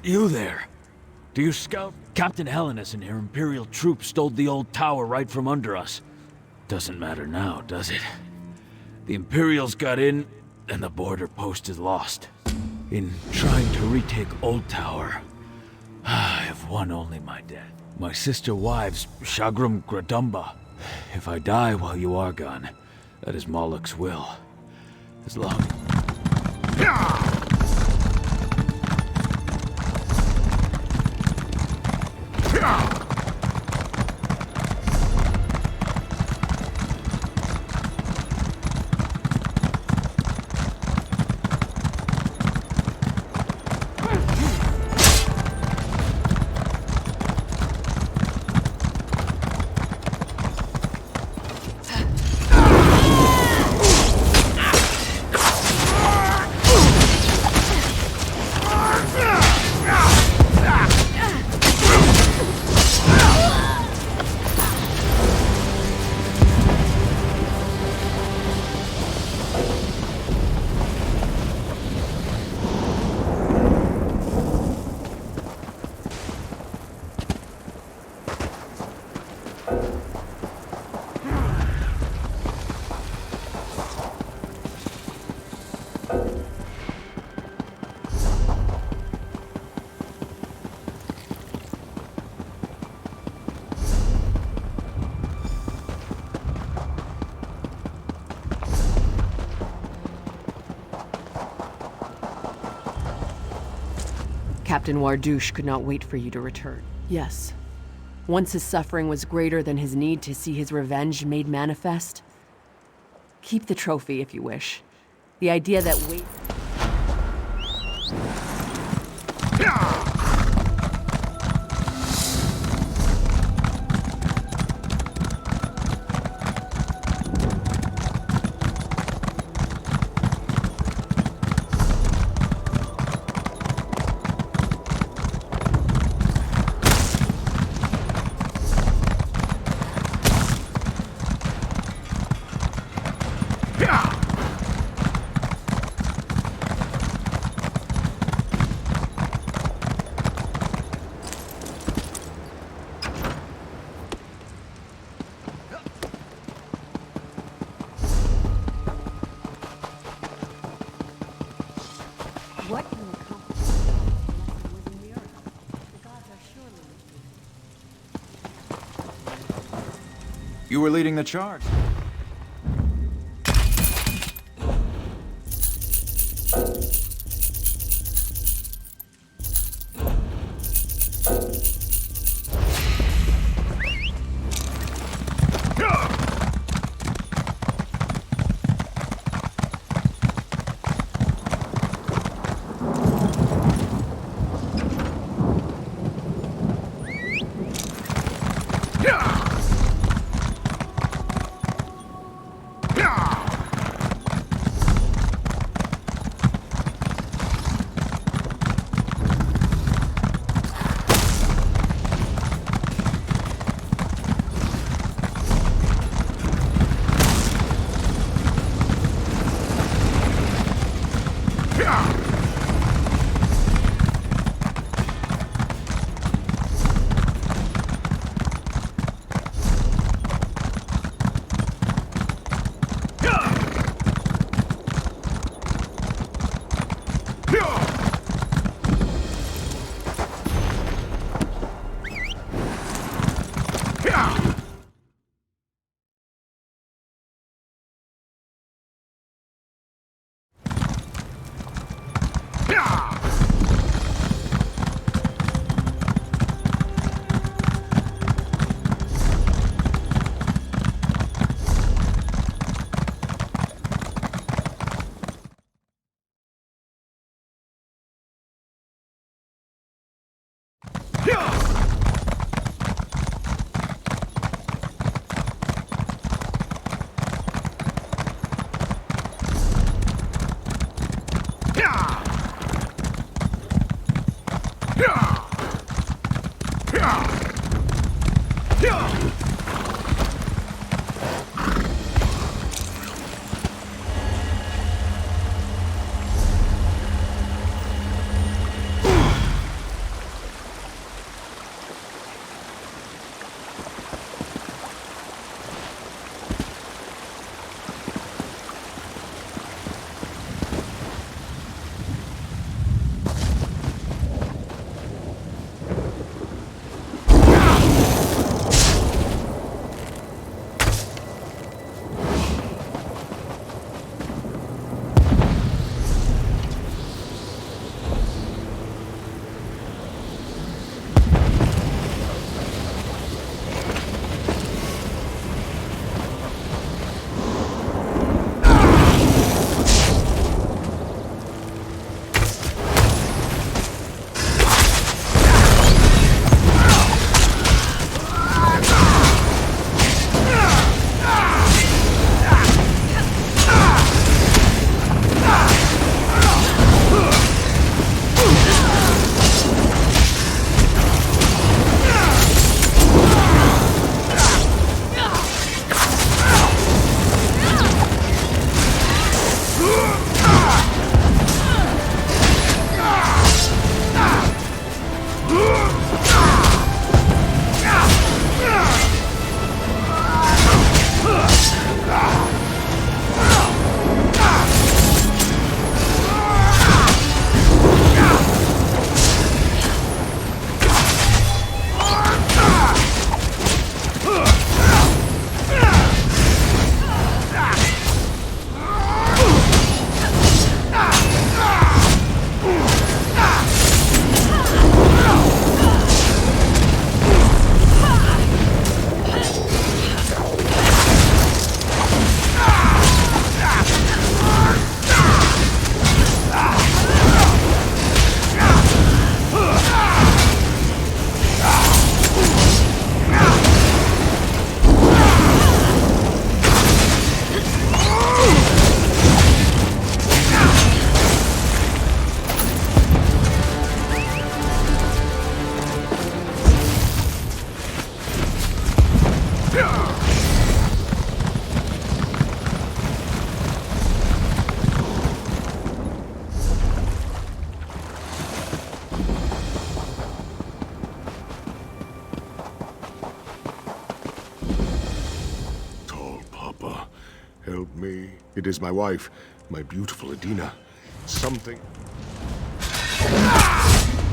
You there? Do you scout? Captain Helenus and her Imperial troops stole the old tower right from under us. Doesn't matter now, does it? The Imperials got in, and the border post is lost. In trying to retake Old Tower, I have won only my death. My sister wives, Shagrum Gradumba. If I die while you are gone, that is Moloch's will. As long... Captain Wardouche could not wait for you to return. Yes. Once his suffering was greater than his need to see his revenge made manifest, keep the trophy if you wish. The idea that You were leading the charge. It is my wife, my beautiful Adina. Something...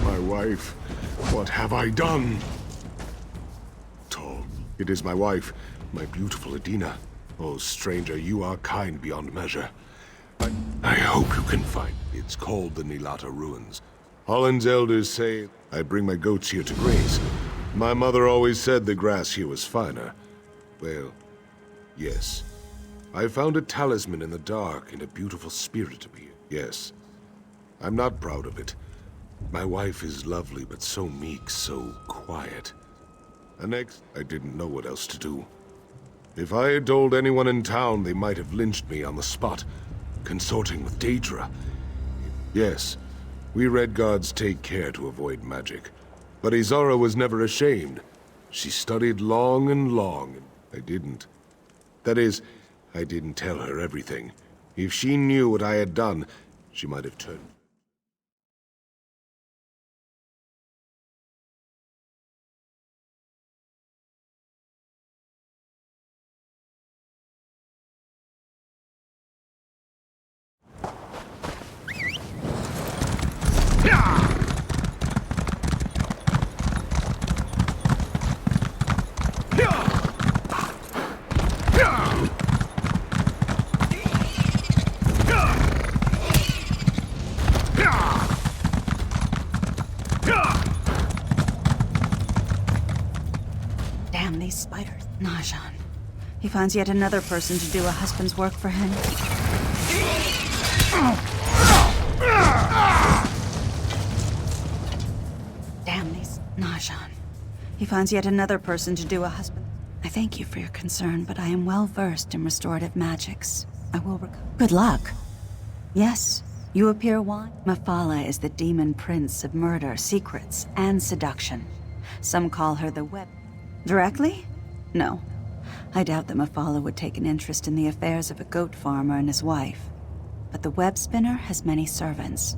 My wife, what have I done? Tall. It is my wife, my beautiful Adina. Oh, stranger, you are kind beyond measure. I hope you can find it. It's called the Nilata Ruins. Holland's elders say I bring my goats here to graze. My mother always said the grass here was finer. Well, yes. I found a talisman in the dark and a beautiful spirit appeared. Yes. I'm not proud of it. My wife is lovely, but so meek, so quiet. And next, I didn't know what else to do. If I had told anyone in town, they might have lynched me on the spot, consorting with Daedra. Yes, we Red Guards take care to avoid magic. But Izara was never ashamed. She studied long and long, and I didn't. That is, I didn't tell her everything. If she knew what I had done, she might have turned. Damn these spiders. Najan. He finds yet another person to do a husband's work for him. Damn these... Najan. He finds yet another person to do a husband... I thank you for your concern, but I am well versed in restorative magics. I will Good luck. Yes, you appear wise. Mafala is the demon prince of murder, secrets, and seduction. Some call her the web... Directly? No. I doubt that Mafala would take an interest in the affairs of a goat farmer and his wife. But the web spinner has many servants.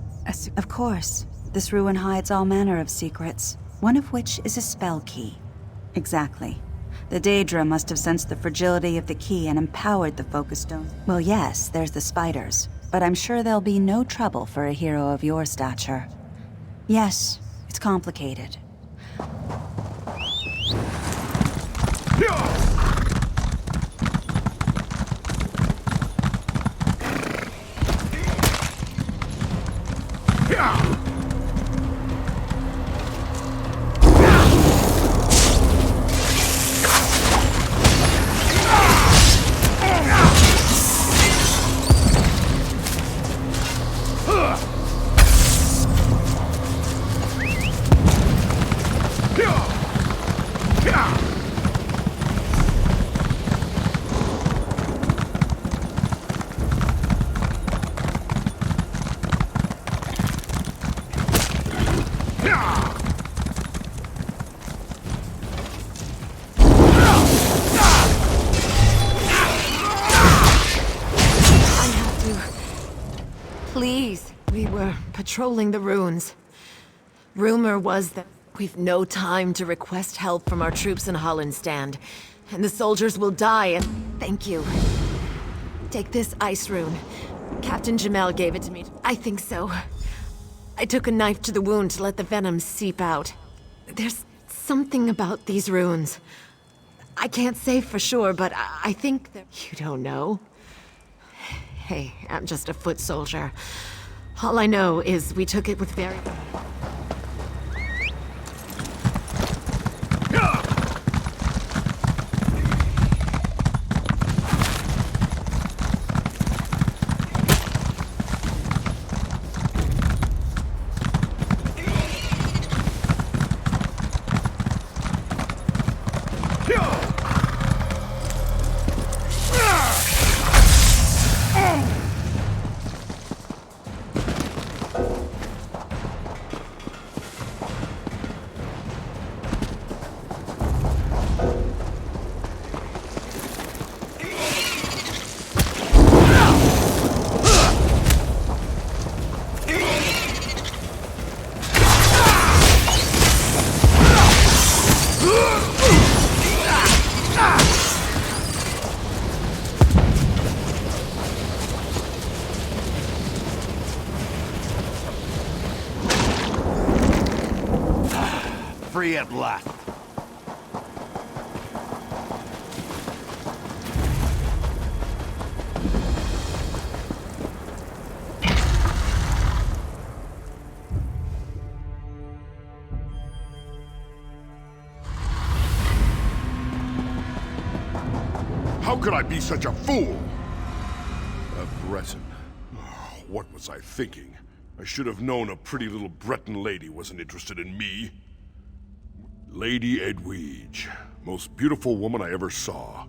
Of course, this ruin hides all manner of secrets, one of which is a spell key. Exactly. The Daedra must have sensed the fragility of the key and empowered the focus stone. Well, yes, there's the spiders, but I'm sure there'll be no trouble for a hero of your stature. Yes, it's complicated. Please. We were patrolling the ruins. Rumor was that we've no time to request help from our troops in Hollandstand, and the soldiers will die, and thank you. Take this ice rune. Captain Jamel gave it to me. I think so. I took a knife to the wound to let the venom seep out. There's something about these runes. I can't say for sure, but I think that... You don't know? Hey, I'm just a foot soldier. All I know is we took it with very... victory at last! How could I be such a fool? Breton. What was I thinking? I should have known a pretty little Breton lady wasn't interested in me. Lady Edwige. Most beautiful woman I ever saw.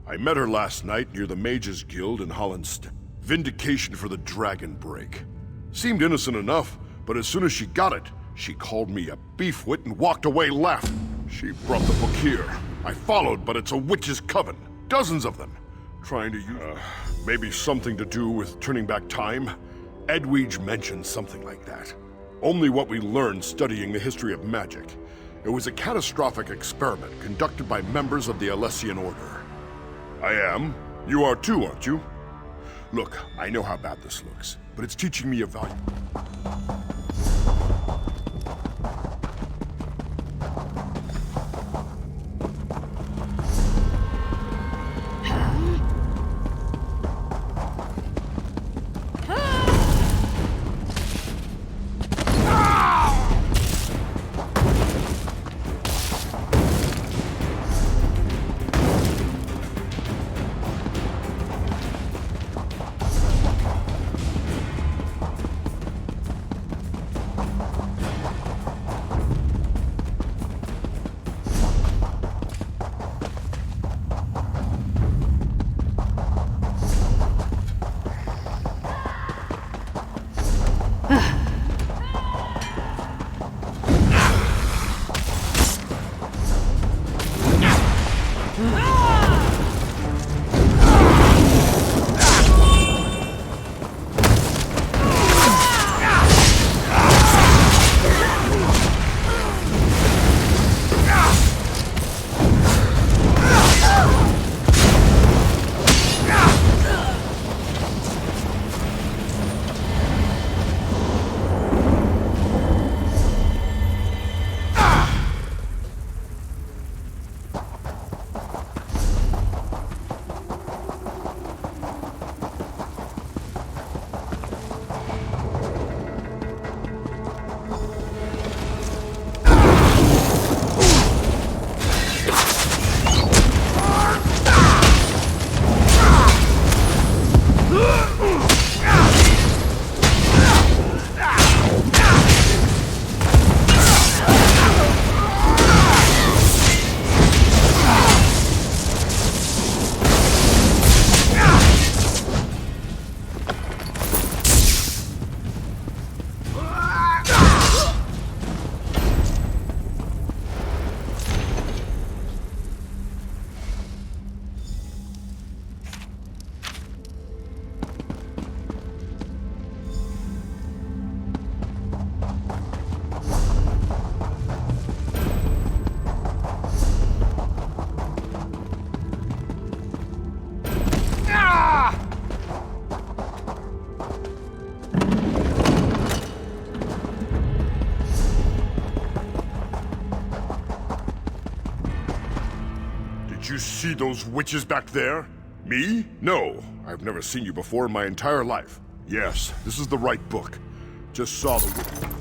I met her last night near the Mages Guild in Hollandstead. Vindication for the Dragon Break. Seemed innocent enough, but as soon as she got it, she called me a beefwit and walked away laughing. She brought the book here. I followed, but it's a witch's coven. Dozens of them. Trying to use... maybe something to do with turning back time? Edwige mentioned something like that. Only what we learned studying the history of magic. It was a catastrophic experiment conducted by members of the Alessian Order. I am. You are too, aren't you? Look, I know how bad this looks, but it's teaching me a value. Did you see those witches back there? Me? No. I've never seen you before in my entire life. Yes, this is the right book. Just saw the...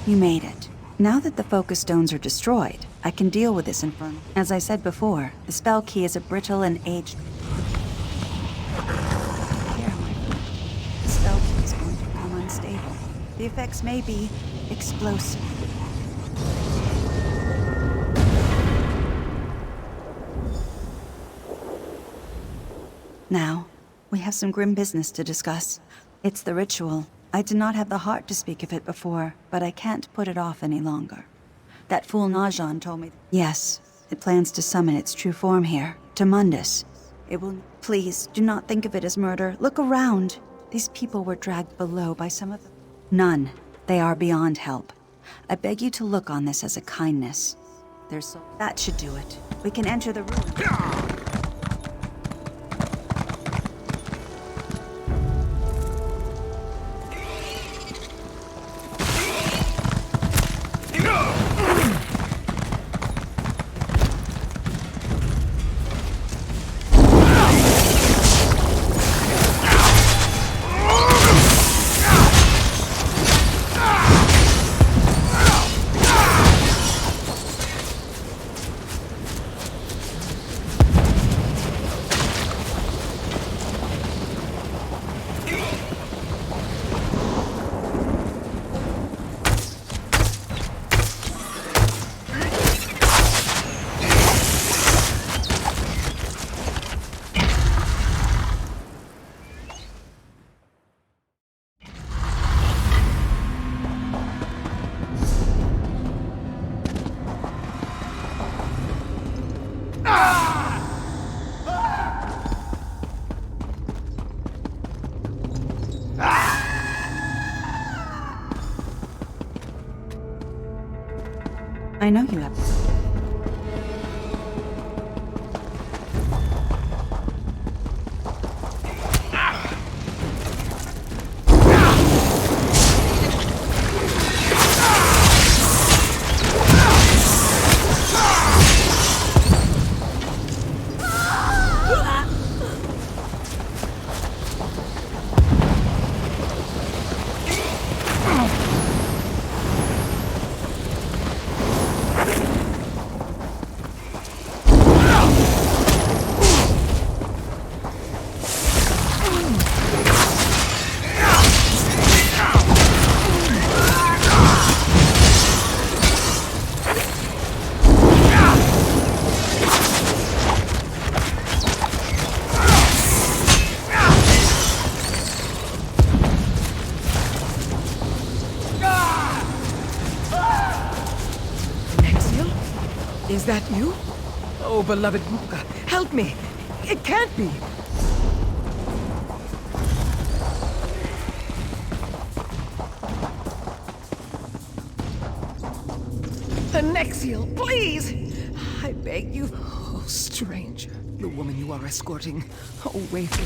You made it. Now that the focus stones are destroyed, I can deal with this inferno. As I said before, the spell key is a brittle and aged... Here, my friend. The spell key is going to become unstable. The effects may be explosive. Now, we have some grim business to discuss. It's the ritual. I did not have the heart to speak of it before, but I can't put it off any longer. That fool Najan told me... Yes, it plans to summon its true form here, to Mundus. It will... Please, do not think of it as murder. Look around. These people were dragged below by some of them. None. They are beyond help. I beg you to look on this as a kindness. There's so... That should do it. We can enter the room. I know you have. Is that you? Oh, beloved Muka, help me! It can't be! Nexiel, please! I beg you. Oh, stranger. The woman you are escorting. Oh, Wayfarer.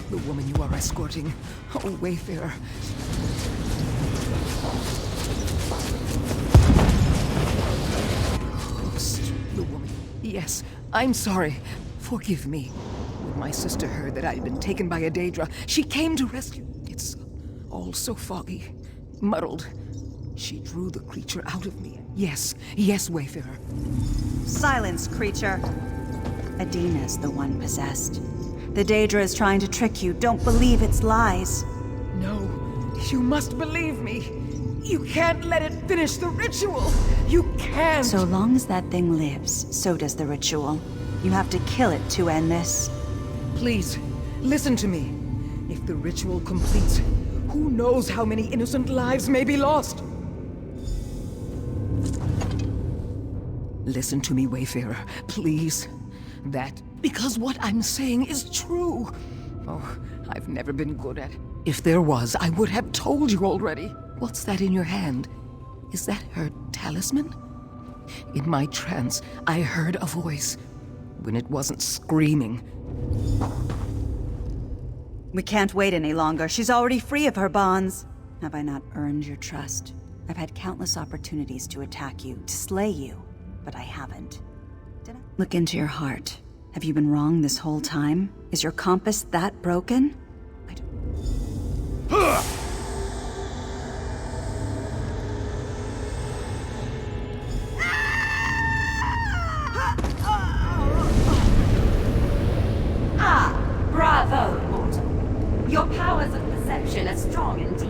The woman you are escorting. Oh, Wayfarer. The woman. Yes, I'm sorry. Forgive me. When my sister heard that I had been taken by a Daedra, she came to rescue. It's all so foggy, muddled. She drew the creature out of me. Yes, yes, Wayfarer. Silence, creature. Adina's the one possessed. The Daedra is trying to trick you. Don't believe its lies. No, you must believe me. You can't let it finish the ritual. You can't. So long as that thing lives, so does the ritual. You have to kill it to end this. Please, listen to me. If the ritual completes, who knows how many innocent lives may be lost? Listen to me, Wayfarer, please. Because what I'm saying is true. Oh, I've never been good at it. If there was, I would have told you already. What's that in your hand? Is that her talisman? In my trance, I heard a voice. When it wasn't screaming. We can't wait any longer. She's already free of her bonds. Have I not earned your trust? I've had countless opportunities to attack you, to slay you, but I haven't. Did I? Look into your heart. Have you been wrong this whole time? Is your compass that broken? Ah, bravo, mortal. Your powers of perception are strong indeed.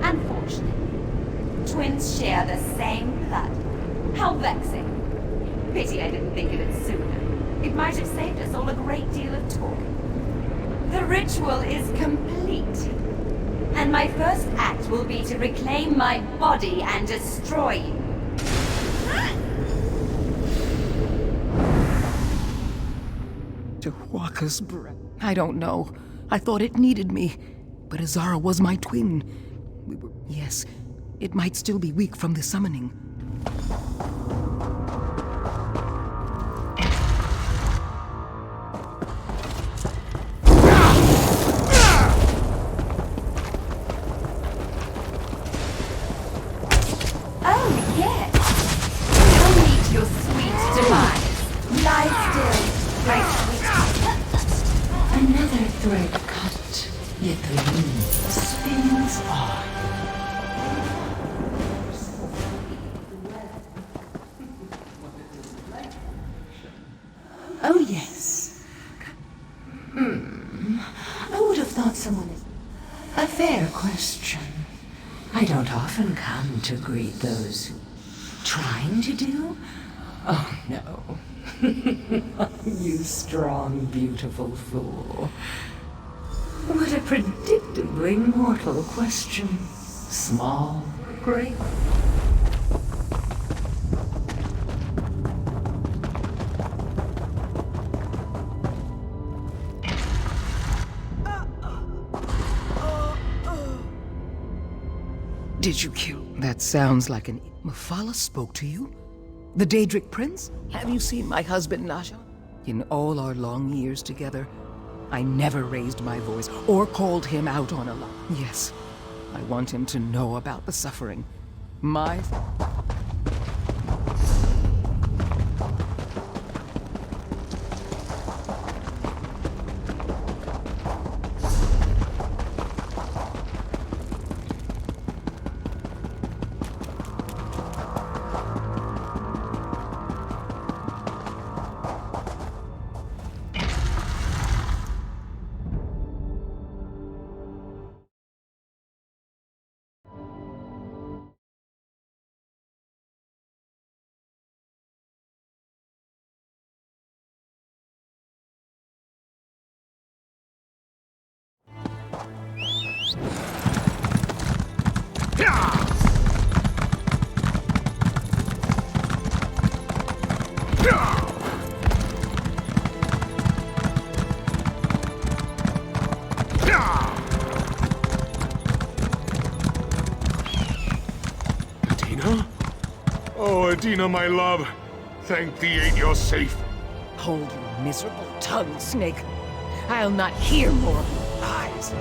Unfortunately, twins share the same blood. How vexing. Pity I didn't think of it sooner. It might have saved us all a great deal of talk. The ritual is complete. And my first act will be to reclaim my body and destroy you. Tehuaca's breath. I don't know. I thought it needed me. But Azara was my twin. Yes, it might still be weak from the summoning. Oh, yes. You'll meet your sweet demise. Lie still, right sweet. Another thread cut, yet the loom spins on. Oh, yes. I would have thought someone is... A fair question. I don't often come to greet those who... Trying to do? Oh, no. You strong, beautiful fool. What a predictably mortal question. Small, great. Did you kill? That sounds like an... Mephala spoke to you? The Daedric Prince? Have you seen my husband, Nasha? In all our long years together, I never raised my voice or called him out on a lie. Yes, I want him to know about the suffering. My... Adina? Oh, Adina, my love. Thank thee ain't you're safe. Hold your miserable tongue, Snake. I'll not hear more of your lies.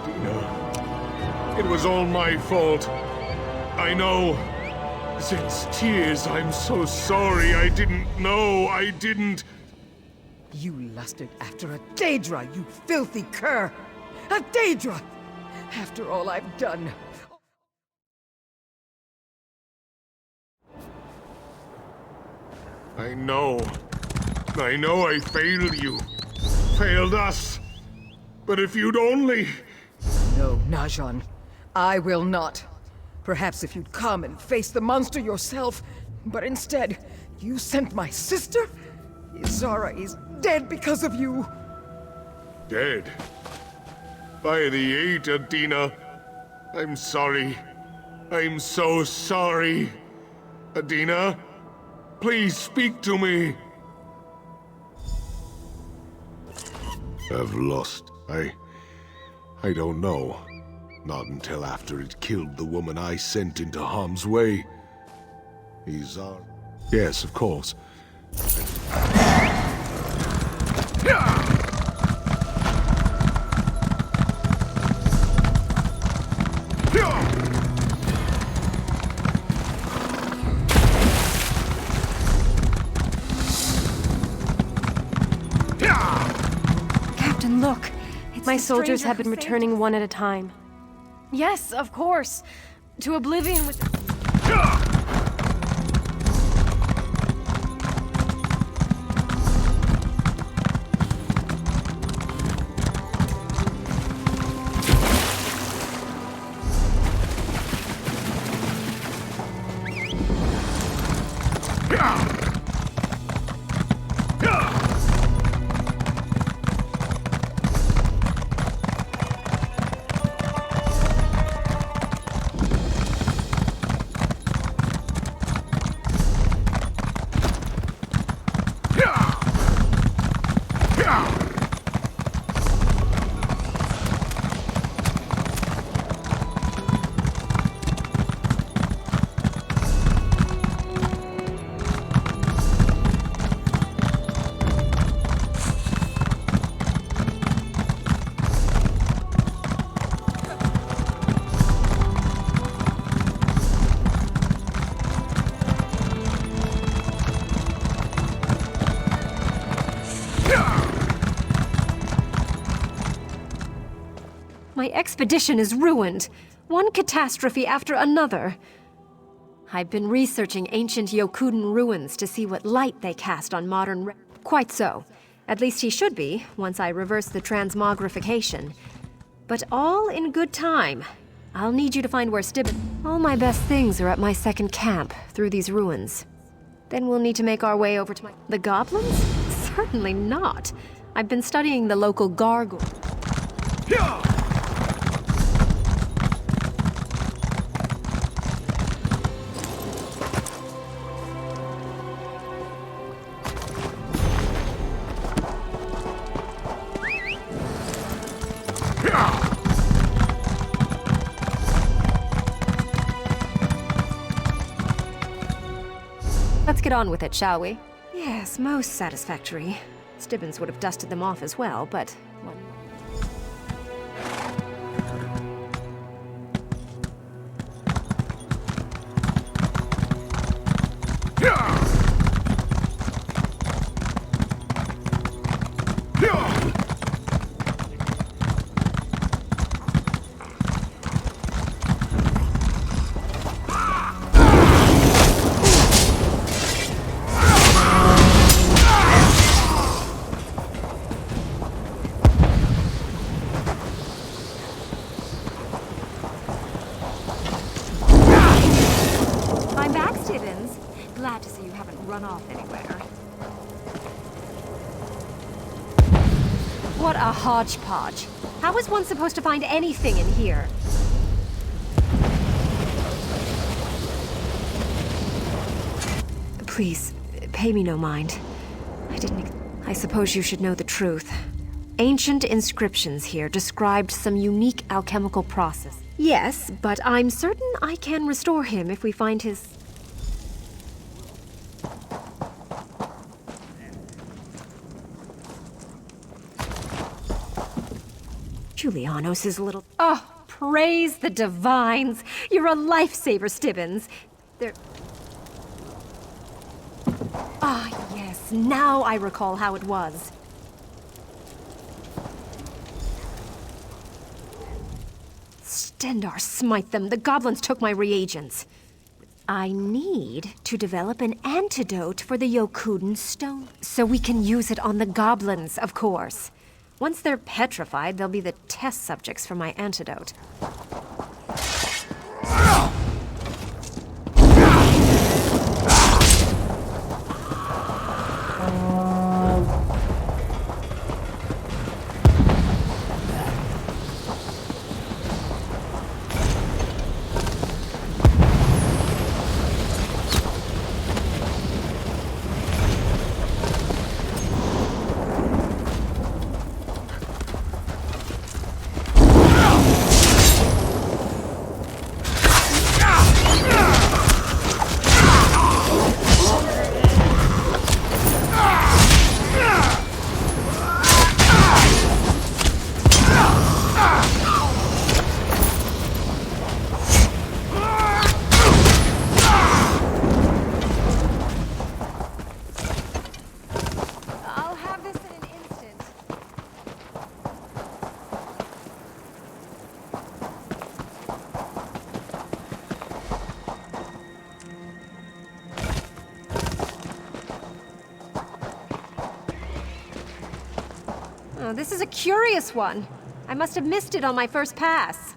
Adina, it was all my fault. I know. Since tears, I'm so sorry. I didn't know. I didn't... You lusted after a Daedra, you filthy cur! A Daedra! After all I've done. I know. I know I failed you. Failed us. But if you'd only... No, Najan. I will not. Perhaps if you'd come and face the monster yourself. But instead, you sent my sister? Izara is dead because of you. Dead? By the eight, Adina. I'm sorry. I'm so sorry. Adina, please speak to me. I've lost. I don't know. Not until after it killed the woman I sent into harm's way. Izara? Yes, of course. Look, my soldiers have been returning one at a time. Yes, of course. To oblivion with... My expedition is ruined. One catastrophe after another. I've been researching ancient Yokuden ruins to see what light they cast on modern Quite so. At least he should be, once I reverse the transmogrification. But all in good time. I'll need you to find where All my best things are at my second camp, through these ruins. Then we'll need to make our way over to The goblins? Certainly not. I've been studying the local gargoyle. Let's get on with it, shall we? Yes, most satisfactory. Stibbins would have dusted them off as well, but... I'm back, Stibbins. Glad to see you haven't run off anywhere. What a hodgepodge. How is one supposed to find anything in here? Please, pay me no mind. I suppose you should know the truth. Ancient inscriptions here described some unique alchemical process. Yes, but I'm certain I can restore him if we find his... Julianos is a little... Oh, praise the divines! You're a lifesaver, Stibbins. They're... Ah, yes, now I recall how it was. Stendar smite them, the goblins took my reagents. I need to develop an antidote for the Yokuden stone, so we can use it on the goblins, of course. Once they're petrified, they'll be the test subjects for my antidote. Oh, this is a curious one. I must have missed it on my first pass.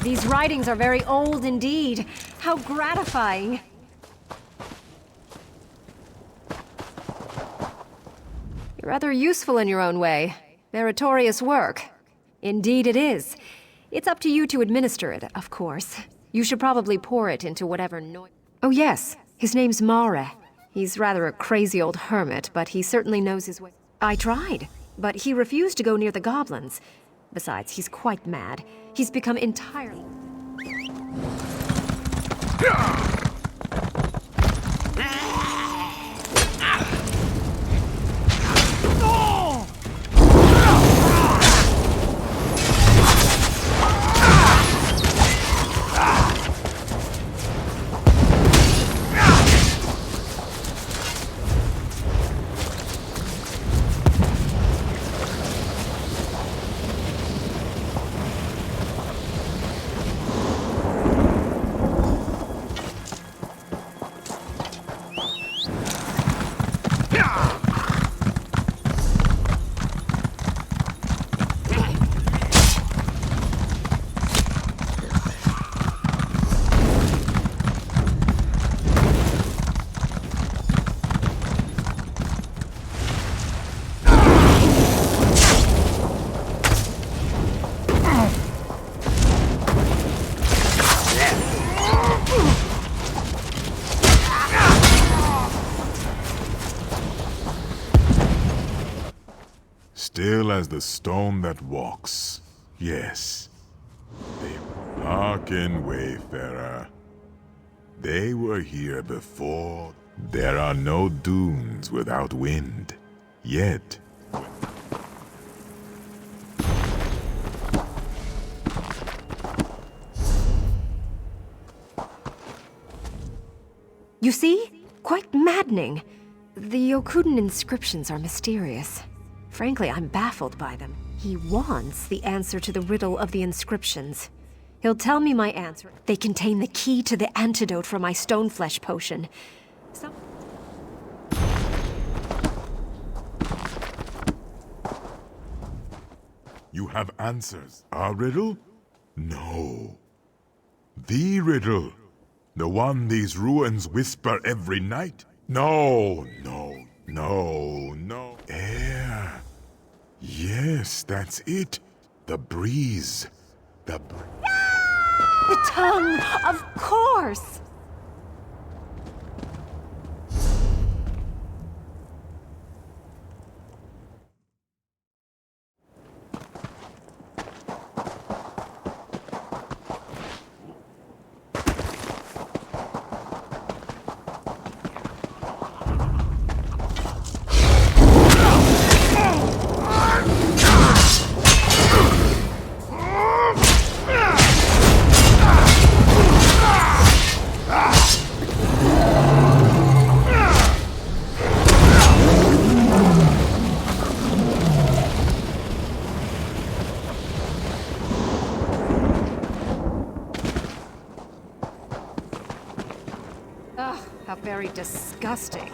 These writings are very old indeed. How gratifying. You're rather useful in your own way. Meritorious work. Indeed it is. It's up to you to administer it, of course. You should probably pour it into whatever noise... Oh yes, his name's Mare. He's rather a crazy old hermit, but he certainly knows his way. I tried, but he refused to go near the goblins. Besides, he's quite mad. He's become entirely... Still as the stone that walks. Yes. Hearken, wayfarer. They were here before. There are no dunes without wind. Yet... You see? Quite maddening. The Yokudan inscriptions are mysterious. Frankly, I'm baffled by them. He wants the answer to the riddle of the inscriptions. He'll tell me my answer. They contain the key to the antidote for my stoneflesh potion. You have answers. A riddle? No. The riddle. The one these ruins whisper every night? No, no, no, no. Air. Yes, that's it. The breeze. The tongue, of course! Ugh, how very disgusting.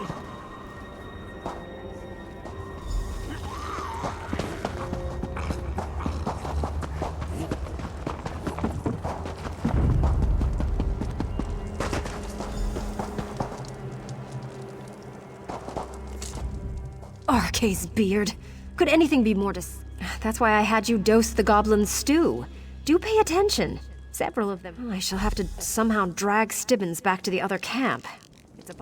Arkay's beard. Could anything be more That's why I had you dose the goblin's stew. Do pay attention. Several of them. I shall have to somehow drag Stibbins back to the other camp. It's a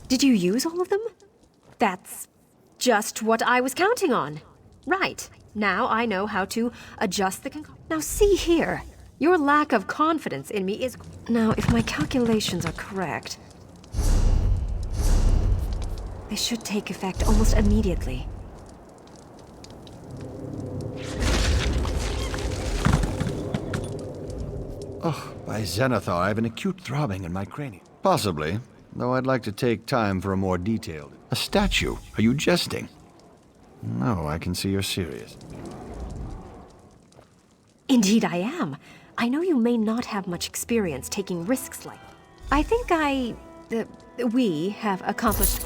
Did you use all of them? That's just what I was counting on. Right. Now I know how to adjust the Now see here. Your lack of confidence in me is... Now, if my calculations are correct... They should take effect almost immediately. Oh, by Zenithar, I have an acute throbbing in my cranium. Possibly, though I'd like to take time for a more detailed... A statue? Are you jesting? No, I can see you're serious. Indeed I am. I know you may not have much experience taking risks like... I think we have accomplished...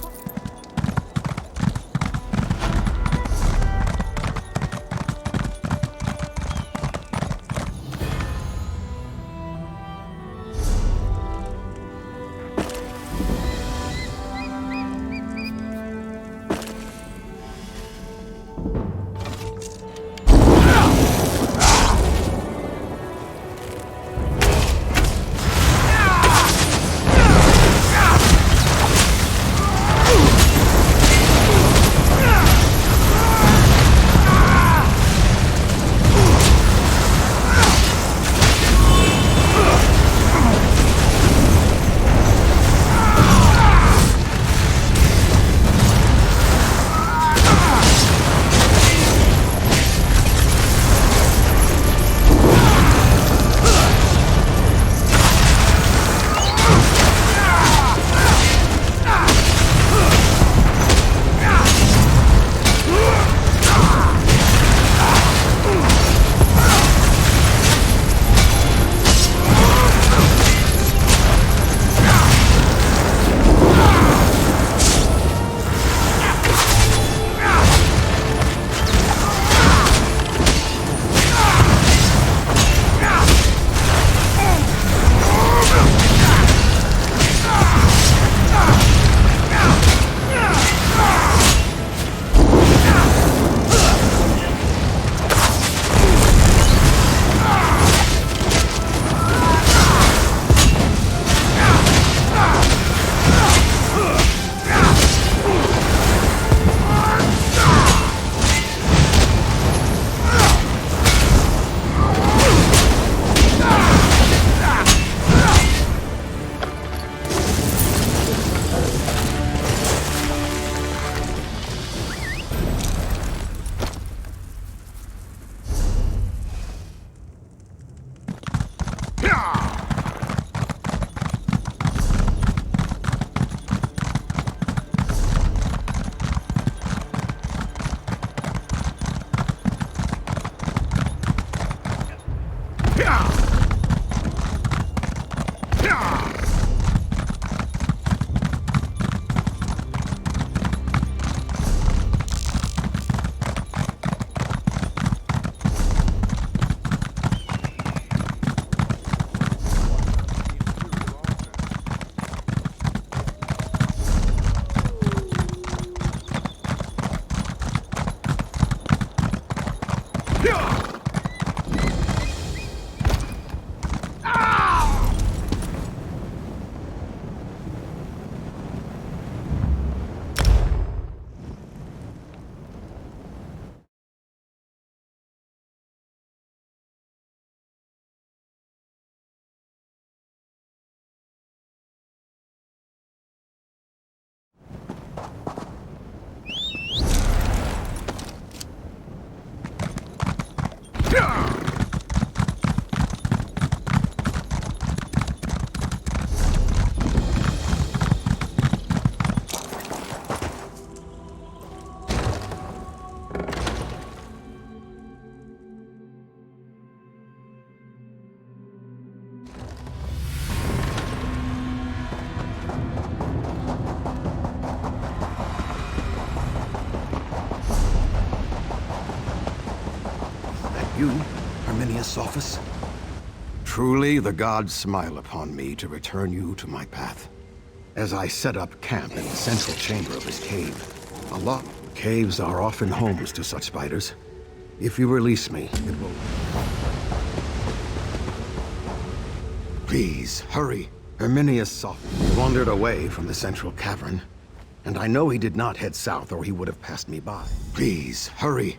You? Herminius' office? Truly, the gods smile upon me to return you to my path. As I set up camp in the central chamber of his cave, caves are often homes to such spiders. If you release me, it will... Please, hurry. Herminius wandered away from the central cavern, and I know he did not head south or he would have passed me by. Please, hurry.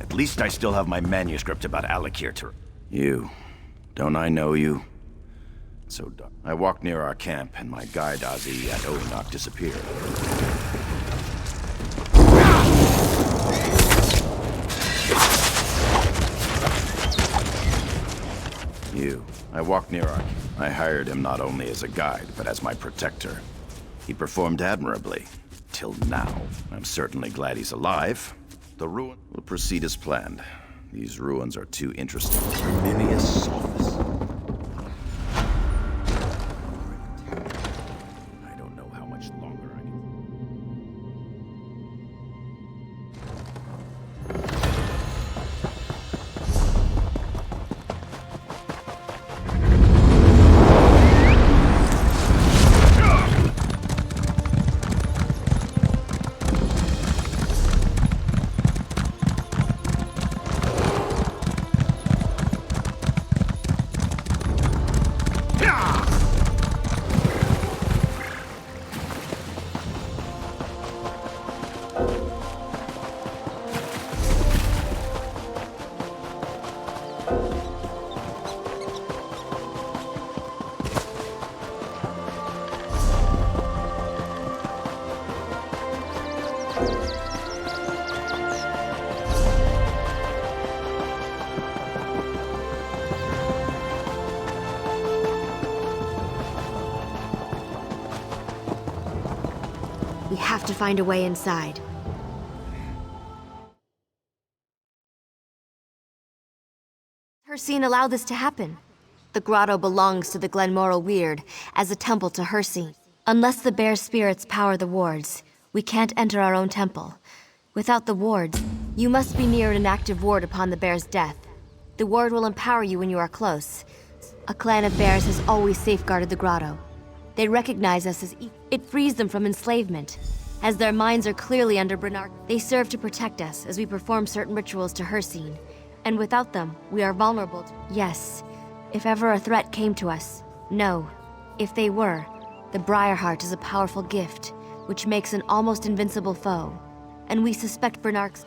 At least I still have my manuscript about Alakir to... You. Don't I know you? So dark. I walked near our camp, and my guide Ozzy at Oinok disappeared. You. I walked near our camp. I hired him not only as a guide, but as my protector. He performed admirably. Till now. I'm certainly glad he's alive. The ruin will proceed as planned. These ruins are too interesting. Herminius' office. I don't know how much longer I can... We have to find a way inside. Hircine allowed this to happen. The grotto belongs to the Glenmoral Weird as a temple to Hircine. Unless the bear spirits power the wards, we can't enter our own temple. Without the wards, you must be near an active ward upon the bear's death. The ward will empower you when you are close. A clan of bears has always safeguarded the grotto. They recognize us as it frees them from enslavement. As their minds are clearly under Bernard, they serve to protect us as we perform certain rituals to Hircine. And without them, we are vulnerable to... Yes, if ever a threat came to us. No, if they were, the Briarheart is a powerful gift, which makes an almost invincible foe. And we suspect Bernard's...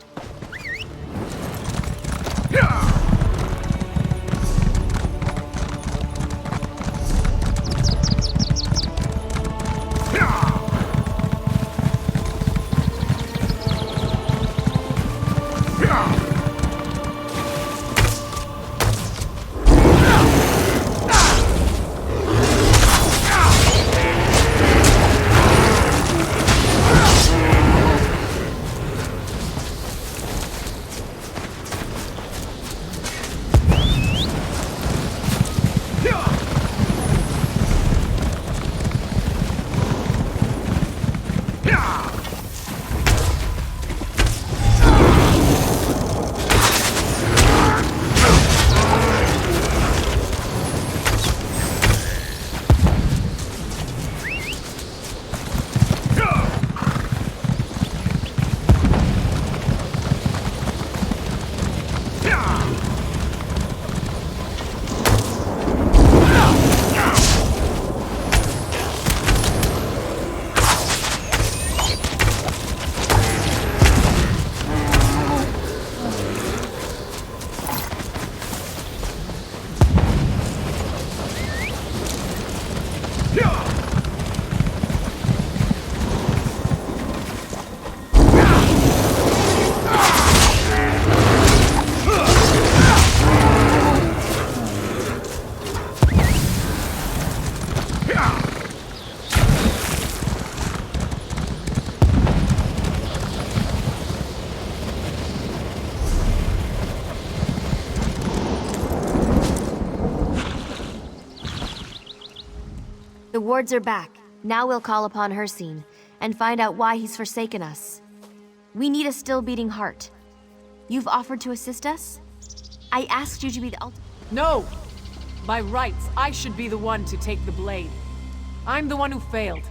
The wards are back. Now we'll call upon Hircine and find out why he's forsaken us. We need a still-beating heart. You've offered to assist us? I asked you to be the No! By rights, I should be the one to take the blade. I'm the one who failed.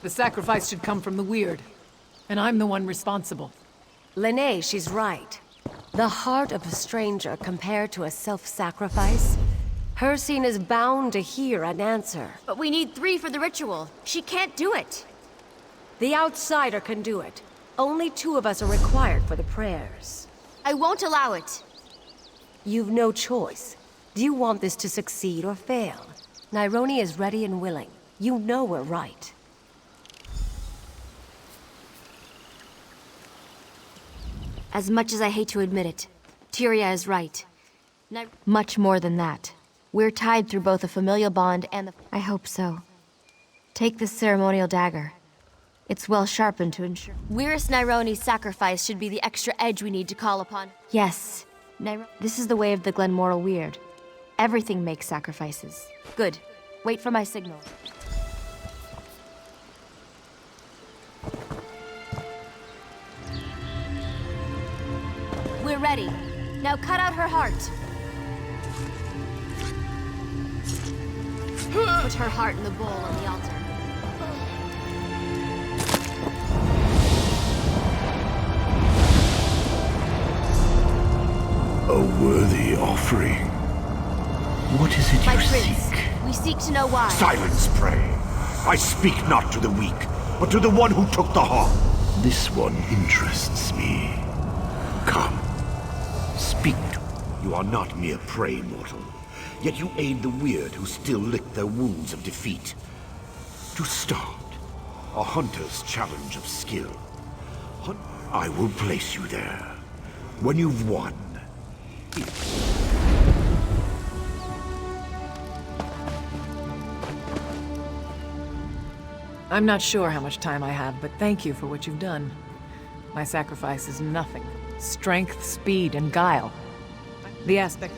The sacrifice should come from the Weird, and I'm the one responsible. Lene, she's right. The heart of a stranger compared to a self-sacrifice? Hircine is bound to hear an answer. But we need 3 for the ritual. She can't do it. The outsider can do it. Only 2 of us are required for the prayers. I won't allow it. You've no choice. Do you want this to succeed or fail? Nyroni is ready and willing. You know we're right. As much as I hate to admit it, Tyria is right. Much more than that. We're tied through both a familial bond and the... I hope so. Take this ceremonial dagger. It's well sharpened to ensure... Wyrus Nyroni's sacrifice should be the extra edge we need to call upon. Yes. This is the way of the Glenmoral Weird. Everything makes sacrifices. Good. Wait for my signal. We're ready. Now cut out her heart. Put her heart in the bowl on the altar. A worthy offering. What is it My you prince, seek? we seek to know why. Silence, pray. I speak not to the weak, but to the one who took the harm. This one interests me. Come. Speak to me. You are not mere prey, mortal. Yet you aid the weird who still lick their wounds of defeat. To start, a hunter's challenge of skill. I will place you there. When you've won, I'm not sure how much time I have, but thank you for what you've done. My sacrifice is nothing. Strength, speed, and guile. The aspect...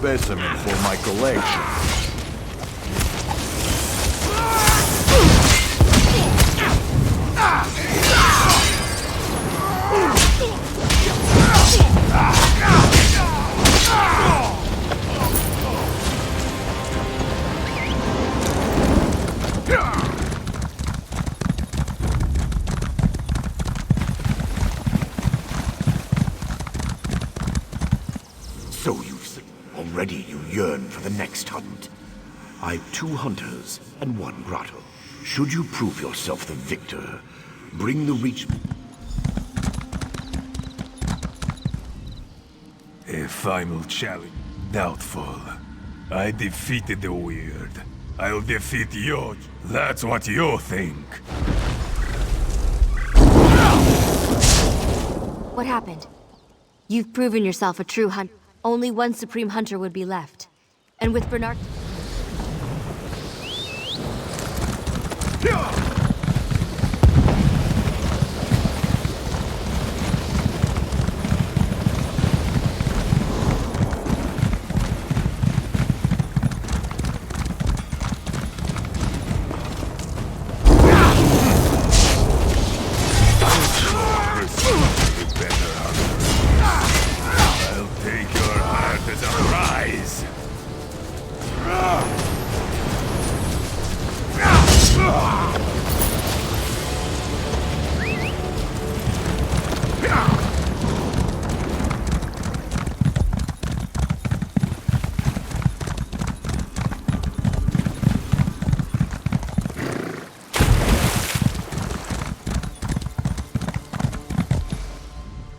specimen for my collection. So already you yearn for the next hunt. I've 2 hunters and 1 grotto. Should you prove yourself the victor, bring the reach... A final challenge. Doubtful. I defeated the weird. I'll defeat you. That's what you think. What happened? You've proven yourself a true hunter. Only 1 Supreme Hunter would be left. And with Bernard...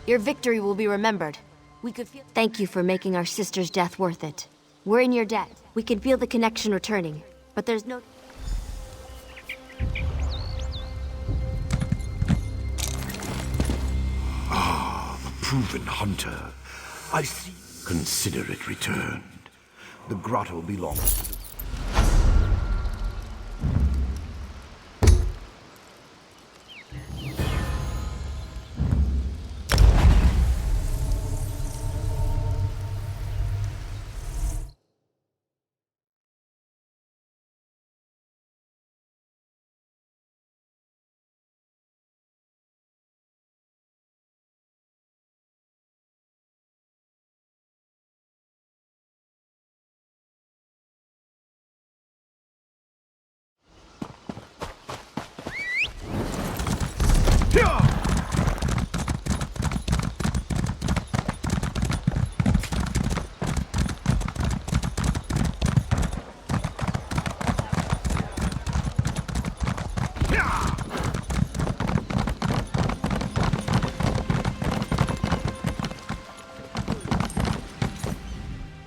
Your victory will be remembered. We could feel... Thank you for making our sister's death worth it. We're in your debt. We can feel the connection returning, but there's no... Ah, the proven hunter. I see. Consider it returned. The grotto belongs to the...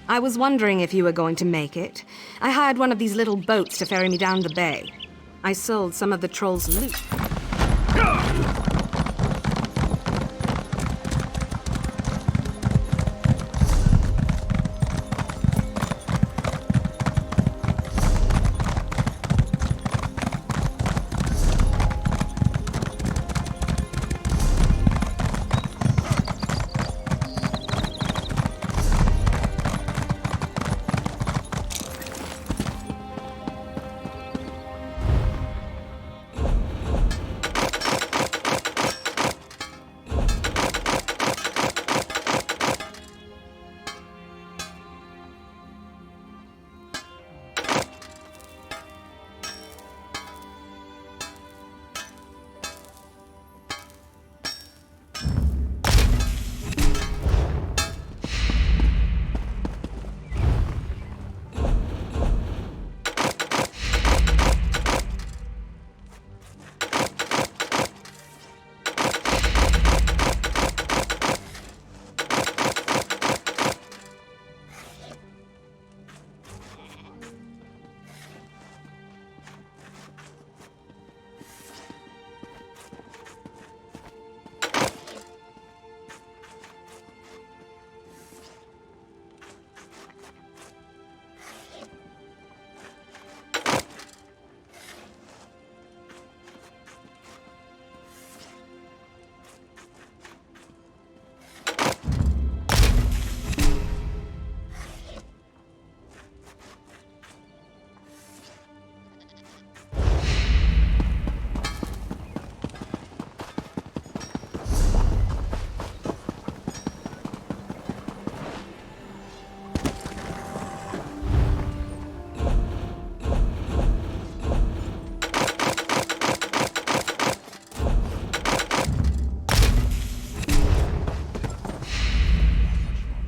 I was wondering if you were going to make it. I hired one of these little boats to ferry me down the bay. I sold some of the troll's loot.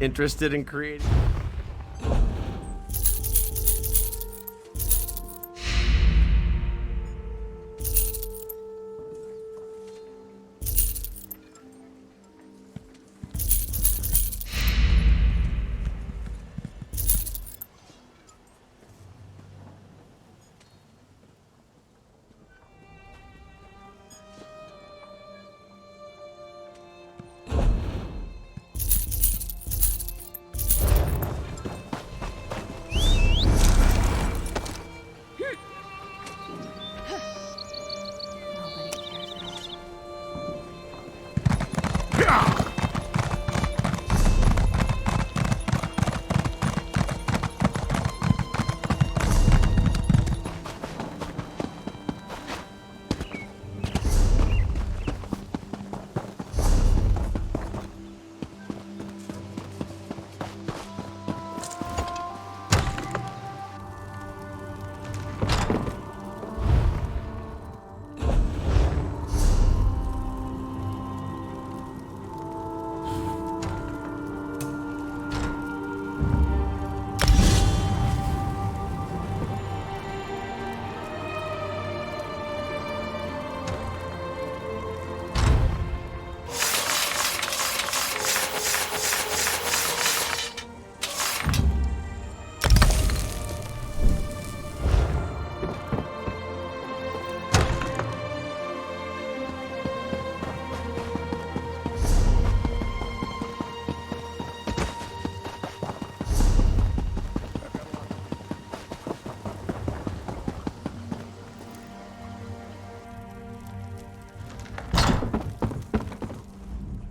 interested in creating...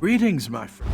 Greetings, my friend.